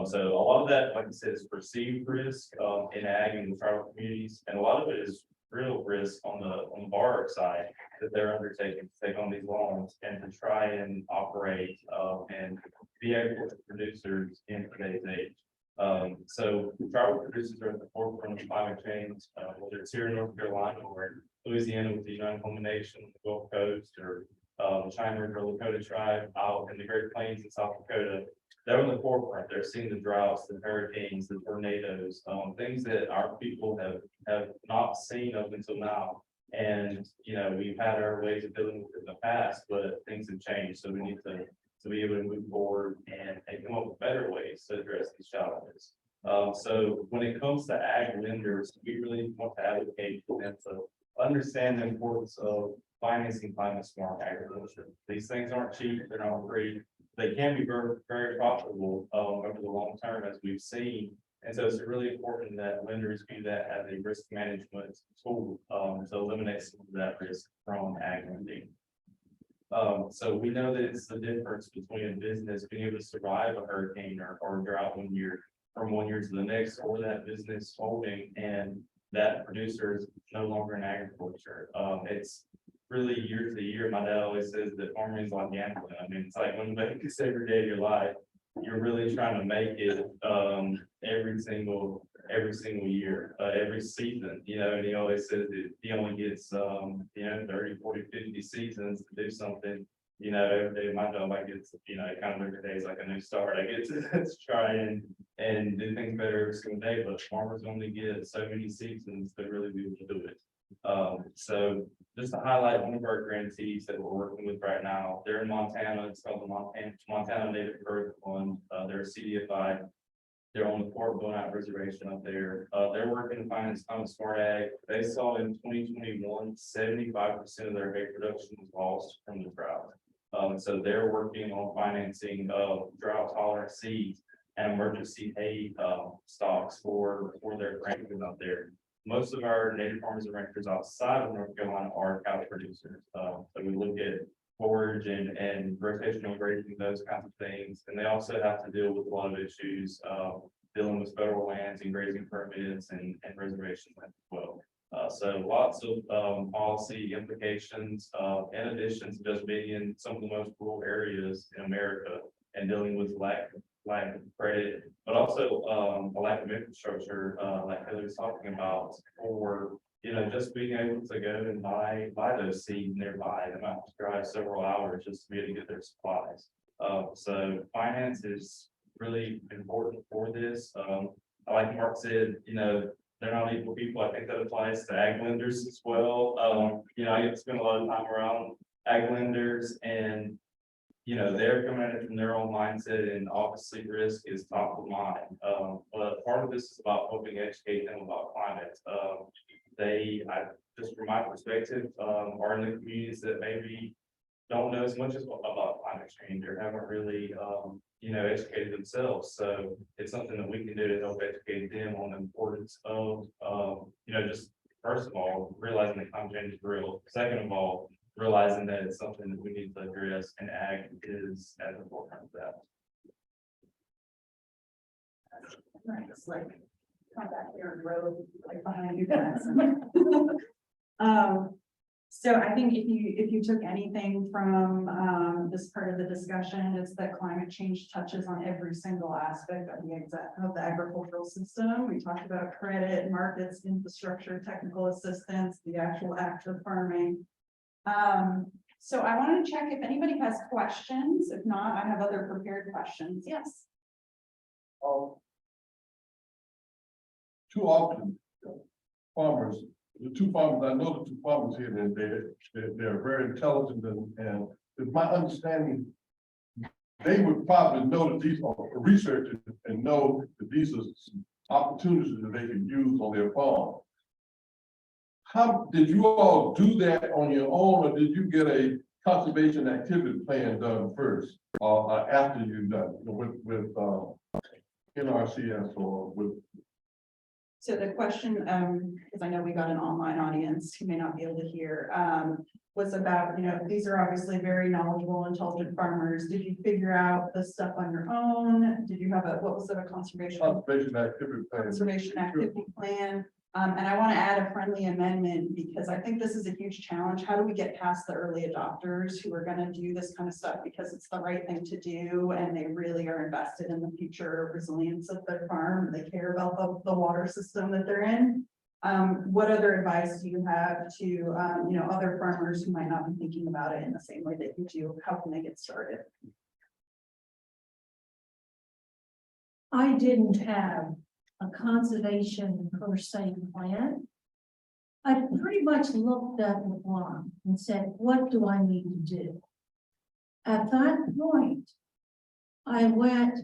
So a lot of that, like I said, is perceived risk in ag and the tribal communities, and a lot of it is real risk on the borrower side that they're undertaking to take on these loans and to try and operate and be agriculture producers in today's age. So tribal producers are at the forefront of climate change, whether it's here in North Carolina or Louisiana with the United Home Nation, the Gulf Coast, or the China River Lakota tribe out in the Great Plains in South Dakota. They're on the forefront. They're seeing the droughts, the hurricanes, the tornadoes, things that our people have not seen up until now. And, you know, we've had our ways of dealing with it in the past, but things have changed. So we need to be able to move forward and come up with better ways to address these challenges. So when it comes to ag lenders, we really want to advocate for them to understand the importance of financing climate smart agriculture. These things aren't cheap, they're not free. They can be very, very profitable over the long term, as we've seen. And so it's really important that lenders view that as a risk management tool to eliminate some of that risk from ag lending. So we know that it's the difference between a business being able to survive a hurricane or drought 1 year from 1 year to the next, or that business folding and that producer is no longer in agriculture. It's really year to year. My dad always says that farming is like gambling. I mean, it's like when you make this every day of your life, you're really trying to make it every single year, every season, you know. And he always says that he only gets 30, 40, 50 seasons to do something. You know, every day of my job, I get, kind of every day is like a new start. I get to try and do things better every single day, but farmers only get so many seasons to really be able to do it. So just to highlight one of our grantees that we're working with right now, they're in Montana. It's called the Montana Native Growth Fund. They're a CDFI. They're on the Fort Bowen Reservation up there. They're working to finance smart ag. They saw in 2021, 75% of their hay production was lost from the drought. So they're working on financing drought tolerant seeds and emergency hay stocks for their ranchers out there. Most of our native farmers and ranchers outside of North Carolina are cattle producers. So we look at forage and rotational grazing, those kinds of things. And they also have to deal with a lot of issues dealing with federal lands and grazing permits and reservation land as well. So lots of policy implications in addition to just being in some of the most rural areas in America and dealing with lack of credit, but also a lack of infrastructure, like Heather was talking about, for just being able to go and buy those seeds nearby. They might have to drive several hours just to be able to get their supplies. So finance is really important for this. Like Mark said, they're not equal people. I think that applies to ag lenders as well. I get to spend a lot of time around ag lenders, and they're coming at it from their own mindset, and obviously risk is top of mind. But part of this is about helping educate them about climate. Just from my perspective, are in the communities that maybe don't know as much about climate change or haven't really, educated themselves. So it's something that we can do to help educate them on the importance of, just first of all, realizing that climate change is real. Second of all, realizing that it's something that we need to address, and ag is at the forefront of that. Right, it's like, come back here and road, like behind you guys. So I think if you took anything from, this part of the discussion, it's that climate change touches on every single aspect of the agricultural system. We talked about credit, markets, infrastructure, technical assistance, the actual act of farming. So I wanted to check if anybody has questions. If not, I have other prepared questions. Yes. Too often, farmers, the two farmers, I know the two farmers here, they're very intelligent and it's my understanding, they would probably know that these are researchers and know that these are some opportunities that they can use on their farm. How did you all do that on your own, or did you get a conservation activity plan done first, after you done with NRCS or with? So the question, because I know we got an online audience who may not be able to hear, was about, these are obviously very knowledgeable, intelligent farmers. Did you figure out the stuff on your own? Did you have what was it, a conservation activity plan? And I want to add a friendly amendment because I think this is a huge challenge. How do we get past the early adopters who are going to do this kind of stuff because it's the right thing to do and they really are invested in the future resilience of their farm? They care about the water system that they're in. What other advice do you have to other farmers who might not be thinking about it in the same way that you do? How can they get started? I didn't have a conservation per se plan. I pretty much looked at the farm and said, what do I need to do? At that point, I went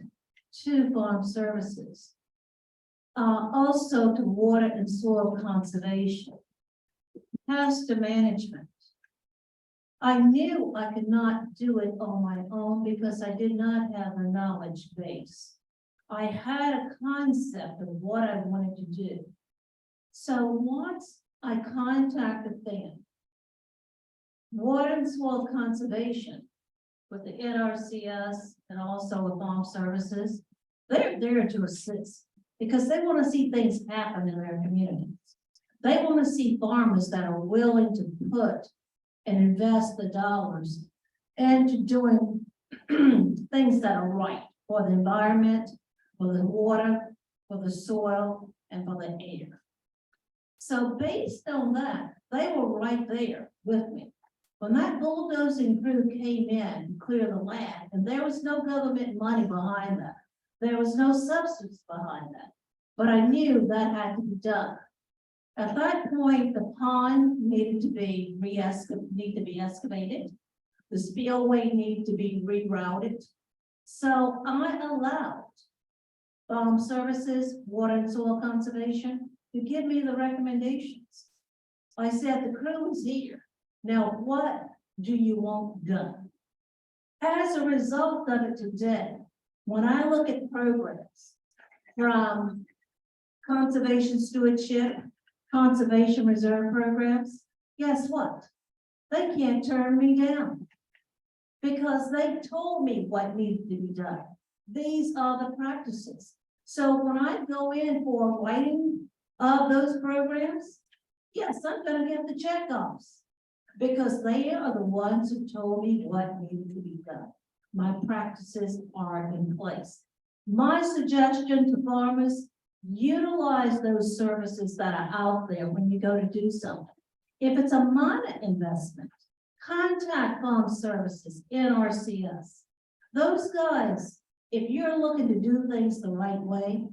to farm services, also to water and soil conservation, pasture management. I knew I could not do it on my own because I did not have a knowledge base. I had a concept of what I wanted to do. So once I contacted them, water and soil conservation with the NRCS and also with farm services, they're there to assist because they want to see things happen in their communities. They want to see farmers that are willing to put and invest the dollars into doing things that are right for the environment, for the water, for the soil, and for the air. So based on that, they were right there with me. When that bulldozing crew came in to clear the land, and there was no government money behind that, there was no substance behind that, but I knew that had to be done. At that point, the pond needed to be excavated. The spillway needed to be rerouted. So I allowed farm services, water and soil conservation to give me the recommendations. I said, the crew is here. Now, what do you want done? As a result of it today, when I look at programs from conservation stewardship, conservation reserve programs, guess what? They can't turn me down because they told me what needed to be done. These are the practices. So when I go in for writing of those programs, yes, I'm going to get the checkoffs because they are the ones who told me what needed to be done. My practices are in place. My suggestion to farmers, utilize those services that are out there when you go to do something. If it's a minor investment, contact farm services, NRCS. Those guys, if you're looking to do things the right way,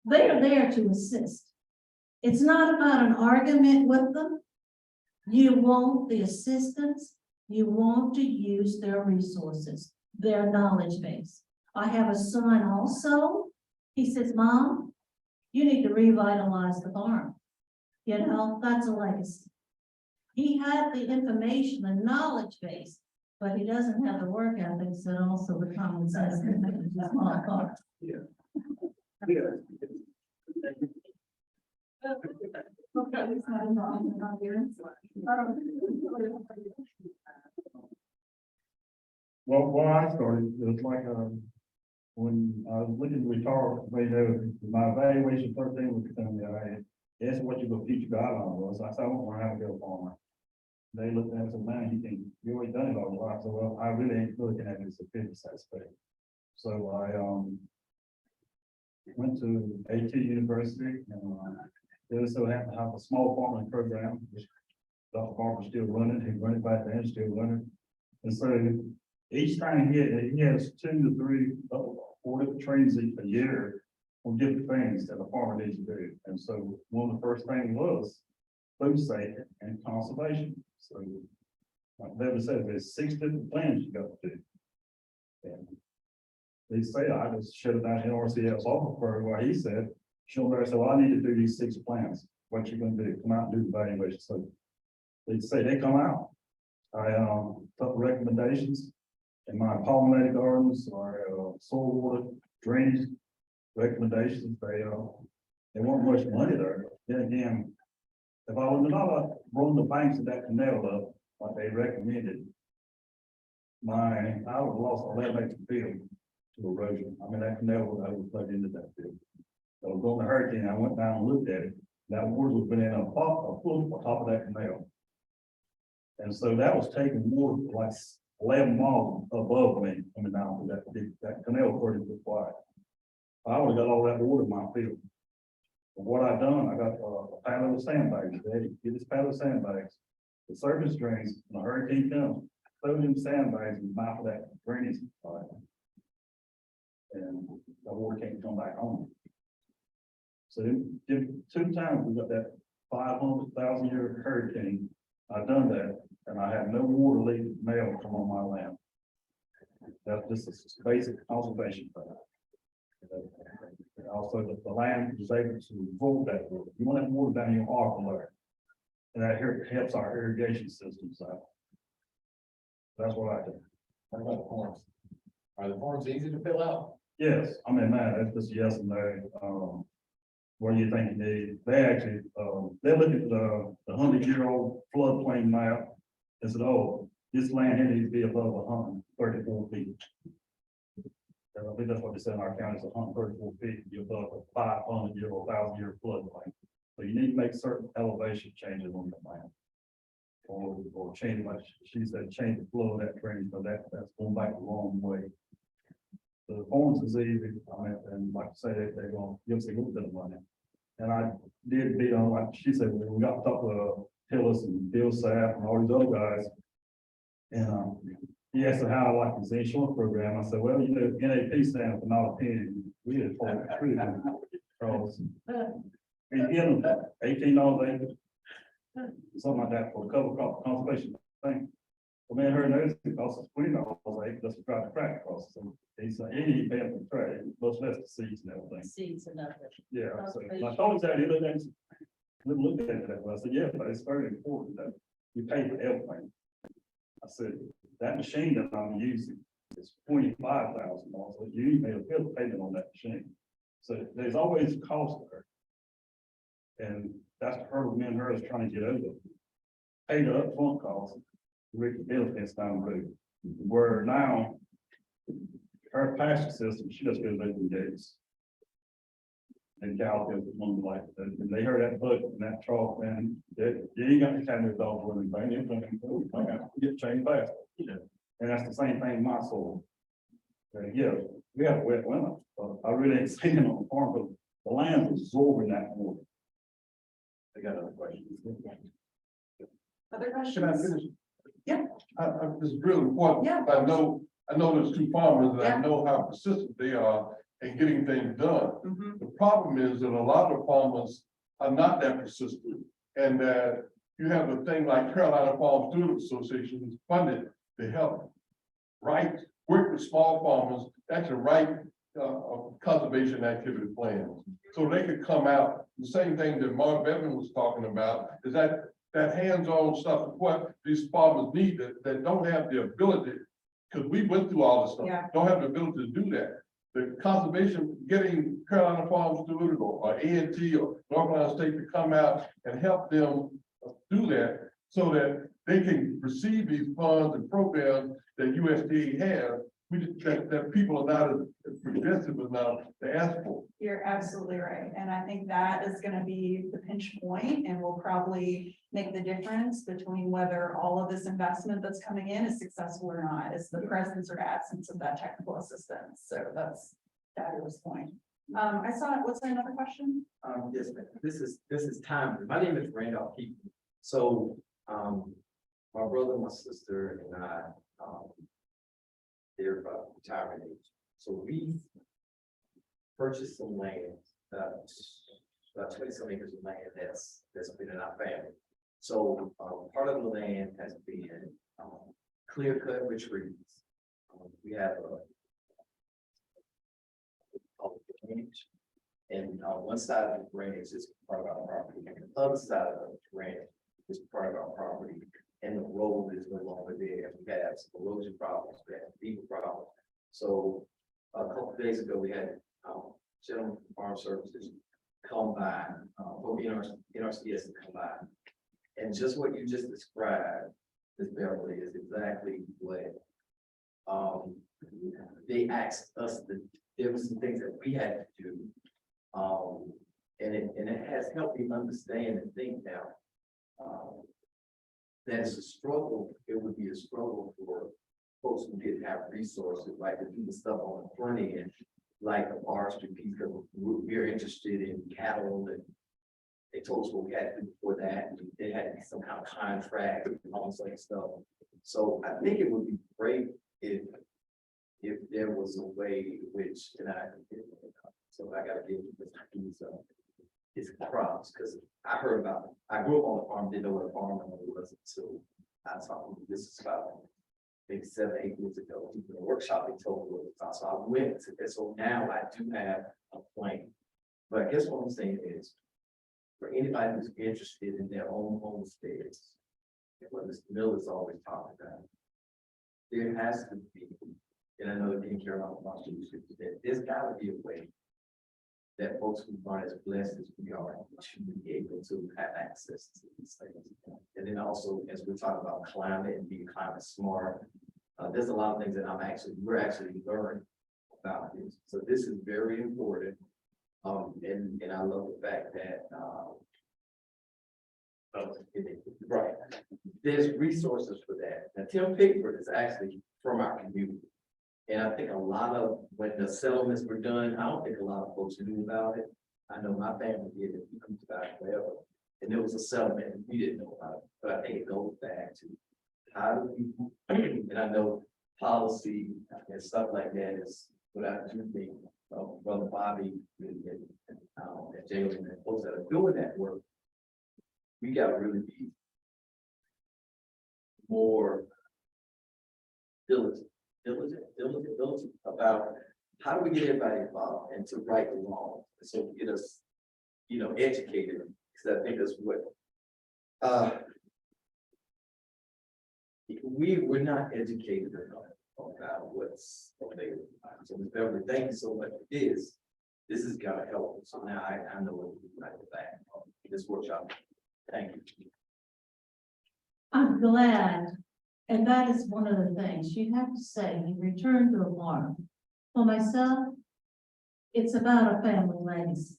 they are there to assist. It's not about an argument with them. You want the assistance. You want to use their resources, their knowledge base. I have a son also. He says, Mom, you need to revitalize the farm. You know, that's a legacy. He had the information, the knowledge base, but he doesn't have the work ethics and also the common sense. Well, when I started, it was like, when I was looking to retire, my evaluation first thing was telling me, I asked what your future guideline was. I said, I don't want to have to be a farmer. They looked at it and said, man, you already done it all your life. So, well, I really ain't looking at it as a business aspect. So I, went to AT University and, they also have to have a small farming program, which Dr. Barber's still running, he run it back then, still running. And so each time he has 2 to 3, 4 different trainings a year on different things that a farmer needs to do. And so one of the first things was food safety and conservation. So like Beverly said, there's 6 different plans you got to do. And they say, I just shut it down in RCS office for where he said, she'll there said, well, I need to do these 6 plans. What you gonna do? Come out and do the evaluation. So they say they come out. I took recommendations in my pollinated gardens or soil water drainage recommendations. They weren't much money there. Then again, if I would not run the banks of that canal up like they recommended, I would have lost 11 acre field to erosion. I mean, that canal would have flooded into that field. So I was on the hurricane, I went down and looked at it. That water was been in a foot on top of that canal. And so that was taking water like 11 miles above me coming down to that canal 30 foot wide. I would have got all that water in my field. But what I done, I got a pallet of sandbags. They get this pallet of sandbags, the surface drains, when a hurricane comes, throw them sandbags in the mouth of that drainage pipe. And the water can't come back home. So then 2 times we got that 500,000 year hurricane. I've done that, and I have no water leaving mail come on my land. That's just a basic conservation plan. Also, the land is able to hold that water. You want that water down your aquifer, and that helps our irrigation systems out. That's what I do. What about the forms? Are the forms easy to fill out? Yes, I mean, man, that's just yes and no. What do you think you need? They actually, they look at the 100-year-old floodplain map and said, oh, this land here needs to be above 134 feet. And I think that's what they said in our county, is 134 feet, be above a 500-year-old, 1,000-year floodplain. So you need to make certain elevation changes on the land. Or change, like she said, change the flow of that drainage, so that's going back the wrong way. The forms is easy, and like I say, they're going to give us a little bit of money. And I did beat on, like she said, when we got to talk to Tillis and Bill Sapp and all these other guys. And he asked how I like this insurance program. I said, well, you know, NAP stands for not a penny. We had told the truth. Because we give them $18 acre, something like that for a cover crop conservation thing. Well, man, her notice it costs us $20 acre just to try to crack across. So he said, he didn't pay for the trade, much less the seeds and everything. Seeds and other. Yeah, so I told him that he looked at it, wouldn't look at it that way. I said, yeah, but it's very important that you pay for everything. I said, that machine that I'm using is $25,000. So you need to make a bill payment on that machine. So there's always a cost there. And that's the hurdle me and her is trying to get over. Pay the upfront cost, with the benefits down the road. Where now, her pasture system, she just goes open gates. And cows goes one like that. And they heard that bucket and that trough, and you ain't got to kind of dogs or anything. Get trained fast. And that's the same thing in my soil. Yeah, we have a wet winter. I really ain't seen it on the farm, but the land is absorbing that water. They got other questions. Other Can I questions? finish? Yeah. This is really important. Yeah. I know there's 2 farmers and I know how persistent they are in getting things done. Mhm. The problem is that a lot of farmers are not that persistent. And that you have a thing like Carolina Farm Student Association is funded to help work with small farmers, actually write conservation activity plans. So they could come out, the same thing that Mark Beverly was talking about, is that hands-on stuff, what these farmers need that don't have the ability, because we went through all this stuff, Yeah. don't have the ability to do that. The conservation, getting Carolina Farm Student or A&T or North Carolina State to come out and help them do that, so that they can receive these funds and programs that USDA has. That people are not as progressive enough to ask for. You're absolutely right. And I think that is gonna be the pinch point and will probably make the difference between whether all of this investment that's coming in is successful or not, is the presence or absence of that technical assistance. So that's a fabulous point. I saw, what's another question? Yes, ma'am. This is time. My name is Randolph Keaton. So, my brother, my sister, and I, they're about retirement age. So we purchased some land, about 20-some acres of land that's been in our family. So, part of the land has been, clear cut with trees. We have a drainage, and one side of the drainage is part of our property, and the other side of the drainage is part of our property, and the road is no longer there. We have some erosion problems, we have people problems. So a couple of days ago, we had gentlemen from Farm Services come by, or NRCS to come by, and just what you just described, Ms. Beverly, is exactly what they asked us to. There were some things that we had to do. And it has helped me understand and think now. That it's a struggle. It would be a struggle for folks who didn't have resources, like to do the stuff on the front end, like the forestry piece, because we're interested in cattle, and they told us what we had to do before that. And there had to be some kind of contract and all this other stuff. So I think it would be great if there was a way which, and so I gotta give his crops, because I grew up on the farm, didn't know what a farm was until I talked. This is about maybe 7-8 years ago. In a workshop, they told me what it was. So I went to this. So now I do have a plan. But I guess what I'm saying is, for anybody who's interested in their own homesteads, what Mr. Millard's always talking about, there has to be, and I know that in Carolina, there's gotta be a way that folks who aren't as blessed as we are should be able to have access to these things. And then also, as we talk about climate and being climate smart, there's a lot of things that we're actually learning about this. So this is very important. And I love the fact that, right, there's resources for that. Now, Tim Pickford is actually from our community. And I think a lot of, when the settlements were done, I don't think a lot of folks knew about it. I know my family did it, we come about it forever. And there was a settlement and we didn't know about it, but I think it goes back to how do we, and I know policy and stuff like that is what I do think, Brother Bobby and Jalen and folks that are doing that work, we gotta really be more diligent about how do we get everybody involved and to right the wrong, so to get us, educated, because I think that's what we're not educated enough about what's available. So Ms. Beverly, thank you so much for this. This has got to help. So now I know what to do right back this workshop. Thank you. I'm glad. And that is one of the things you have to say, you return to a farm. For myself, it's about a family legacy.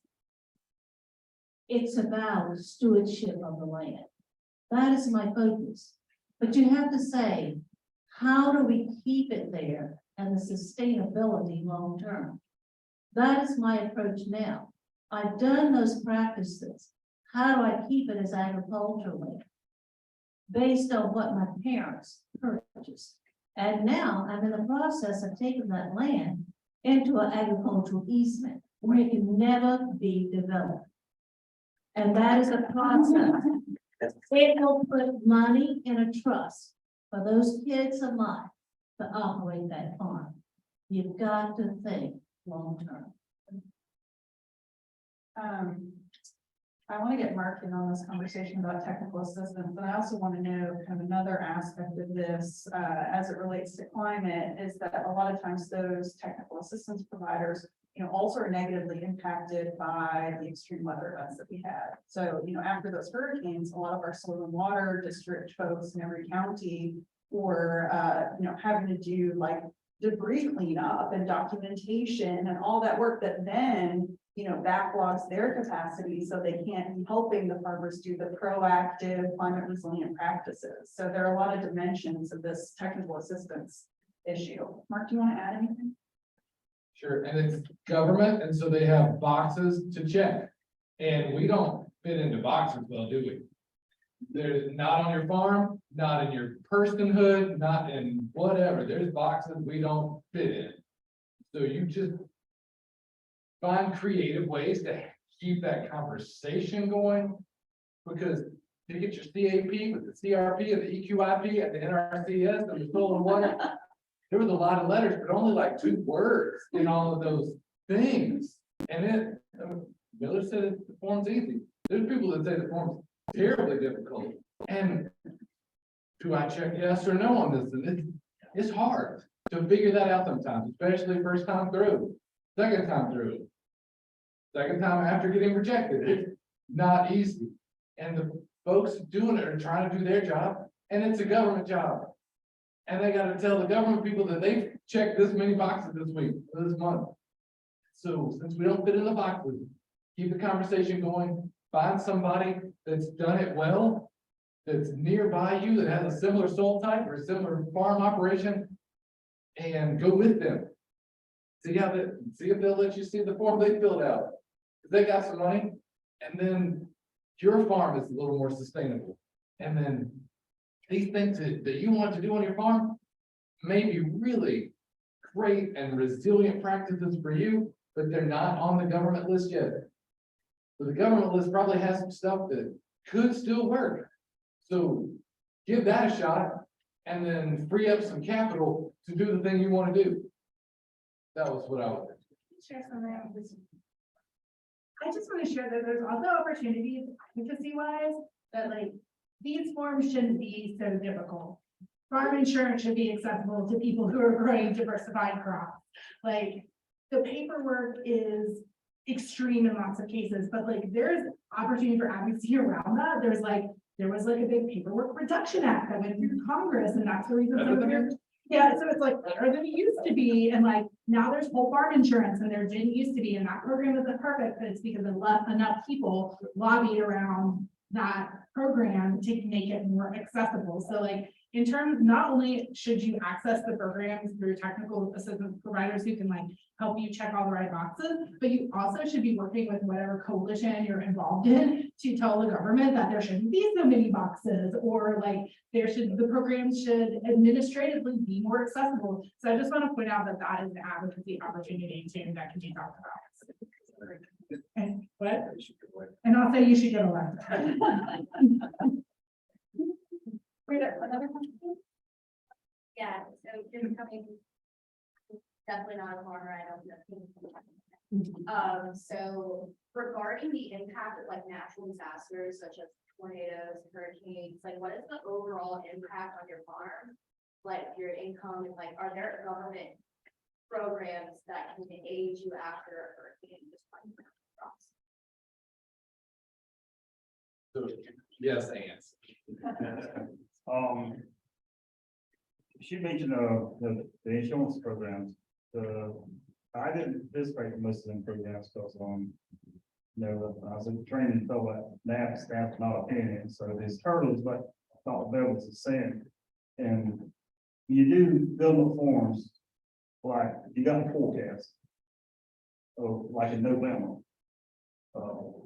It's about stewardship of the land. That is my focus. But you have to say, how do we keep it there and the sustainability long term? That is my approach now. I've done those practices. How do I keep it as agricultural land? Based on what my parents purchased. And now I'm in the process of taking that land into an agricultural easement where it can never be developed. And that is a process. It will put money in a trust for those kids of mine to operate that farm. You've got to think long term. I want to get Mark in on this conversation about technical assistance, but I also want to know kind of another aspect of this as it relates to climate is that a lot of times those technical assistance providers also are negatively impacted by the extreme weather events that we had. So, after those hurricanes, a lot of our soil and water district folks in every county were, having to do like debris cleanup and documentation and all that work that then, backlogs their capacity, so they can't be helping the farmers do the proactive climate resilient practices. So there are a lot of dimensions of this technical assistance issue. Mark, do you want to add anything? Sure, and it's government, and so they have boxes to check. And we don't fit into boxes well, do we? They're not on your farm, not in your personhood, not in whatever. There's boxes we don't fit in. So you just find creative ways to keep that conversation going. Because to get your CAP with the CRP and the EQIP and the NRCS and the soil and water, there was a lot of letters, but only like 2 words in all of those things. And Millard said the form's easy. There's people that say the form's terribly difficult. And do I check yes or no on this? And it's hard to figure that out sometimes, especially first time through, second time through, second time after getting rejected. It's not easy. And the folks doing it are trying to do their job, and it's a government job. And they got to tell the government people that they've checked this many boxes this week, this month. So since we don't fit in the boxes, keep the conversation going, find somebody that's done it well, that's nearby you, that has a similar soil type or a similar farm operation, and go with them. See if they'll let you see the form they filled out. If they got some money, and then your farm is a little more sustainable. And then these things that you want to do on your farm may be really great and resilient practices for you, but they're not on the government list yet. But the government list probably has some stuff that could still work. So give that a shot and then free up some capital to do the thing you want to do. That was what I was. Share something. I just want to share that there's also opportunities advocacy wise that like these forms shouldn't be so difficult. Farm insurance should be accessible to people who are growing diversified crops. Like the paperwork is extreme in lots of cases, but like there's opportunity for advocacy around that. There was like a big paperwork reduction act that went through Congress, and that's the reason. Yeah, so it's like better than it used to be, and like now there's whole farm insurance, and there didn't used to be, and that program isn't perfect, but it's because enough people lobbied around that program to make it more accessible. So like in terms, not only should you access the programs through technical assistance providers who can like help you check all the right boxes, but you also should be working with whatever coalition you're involved in to tell the government that there shouldn't be so many boxes, or like the programs should administratively be more accessible. So I just want to point out that that is an advocacy opportunity too that can be talked about. And what? And also you should get elected. Another question? Yeah, so just coming, definitely not a farmer, I don't know. So regarding the impact of like natural disasters such as tornadoes, hurricanes, like what is the overall impact on your farm? Like your income, and like are there government programs that can aid you after a hurricane? So, yes, and. She mentioned the insurance programs. I didn't participate in most of them programs because I was in training so that NAP staff not opinion. So there's hurdles, but I thought Beverly was saying. And you do government forms, like you got a forecast. So like in November.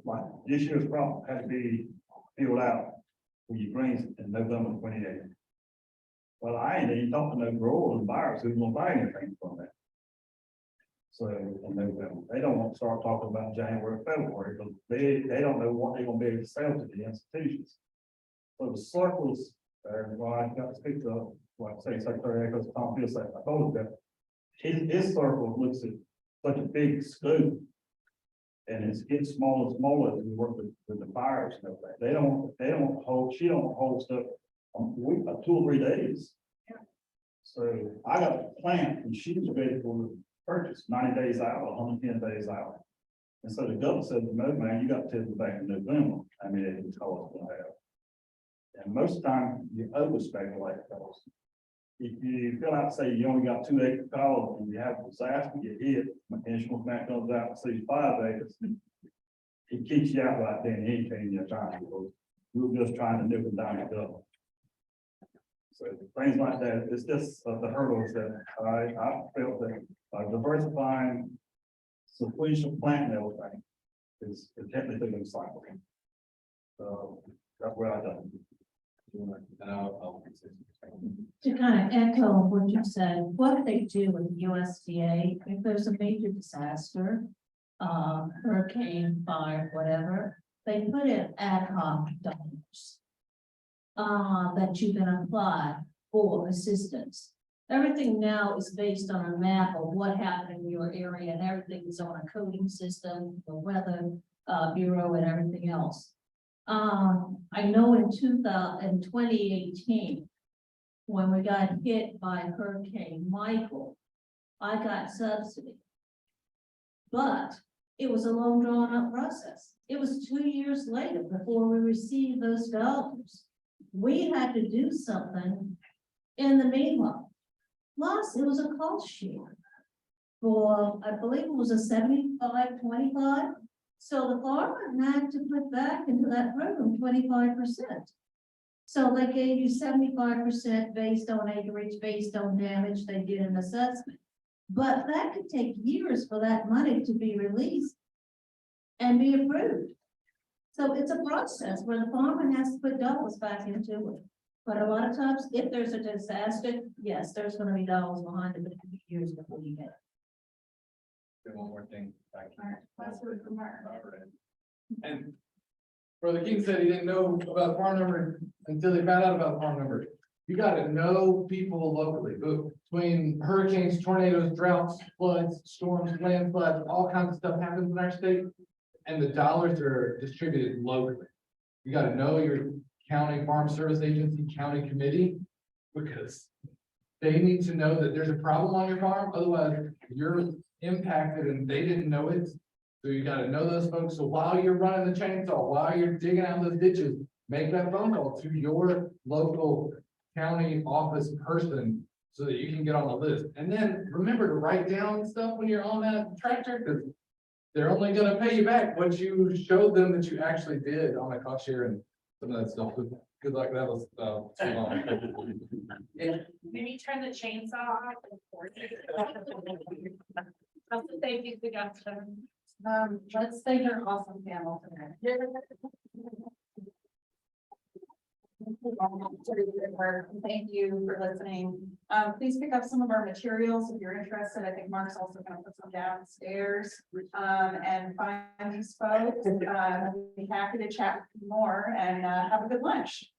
Like this year's crop had to be filled out for your grains in November 28th. Well, I ain't even talking to no growers and buyers who's gonna buy anything from that. So in November, they don't want to start talking about January, February, because they don't know what they're gonna be able to sell to the institutions. So the circles there, well, I got to speak to, like say Secretary Echoes, Tom Field, I told him that his circle looks at such a big scope. And it's getting smaller and smaller as we work with the fires and everything. They don't hold, she don't hold stuff on a week, 2 or 3 days. So I got a plant and she's ready for purchase, 90 days out, or 110 days out. And so the government said, no, man, you got to tell them back in November. I mean, it can tell us what have. And most of the time, you over speculate those. If you fill out, say you only got 2 acre column and you have a disaster, you hit, my insurance man comes out and sees 5 acres. It keeps you out right then, anything you're trying to do. We're just trying to nip it down the government. So things like that, it's just the hurdles that I felt that diversifying sufficient plant and everything is technically through the cycle. So that's where I done. And I'll To kind of echo what you said, what they do with USDA, if there's a major disaster, hurricane, fire, whatever, they put in ad hoc dollars that you can apply for assistance. Everything now is based on a map of what happened in your area, and everything is on a coding system, the weather bureau and everything else. I know in 2018, when we got hit by Hurricane Michael, I got subsidy. But it was a long drawn out process. It was 2 years later before we received those dollars. We had to do something in the meanwhile. Plus, it was a cost share for, I believe it was a 75-25. So the farmer had to put back into that program 25%. So they gave you 75% based on acreage, based on damage, they did an assessment. But that could take years for that money to be released and be approved. So it's a process where the farmer has to put dollars back into it. But a lot of times, if there's a disaster, yes, there's gonna be dollars behind it, but it could be years before you get it. one more thing. And Brother King said he didn't know about the farm number until he found out about the farm number. You gotta know people locally, between hurricanes, tornadoes, droughts, floods, storms, landslides, all kinds of stuff happens in our state. And the dollars are distributed locally. You gotta know your county farm service agency, county committee, because they need to know that there's a problem on your farm, otherwise you're impacted and they didn't know it. So you gotta know those folks. So while you're running the chainsaw, while you're digging out those ditches, make that phone call to your local county office person so that you can get on the list. And then remember to write down stuff when you're on that tractor, because they're only gonna pay you back what you showed them that you actually did on a cost share and some of that stuff. Good luck, that was too long. Maybe turn the chainsaw off. That's the safety suggestion. Let's thank our awesome panel today. Thank you for listening. Please pick up some of our materials if you're interested. I think Mark's also going to put some downstairs and find these folks. Be happy to chat more and have a good lunch.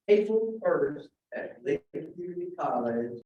April 1st at Lake Community College.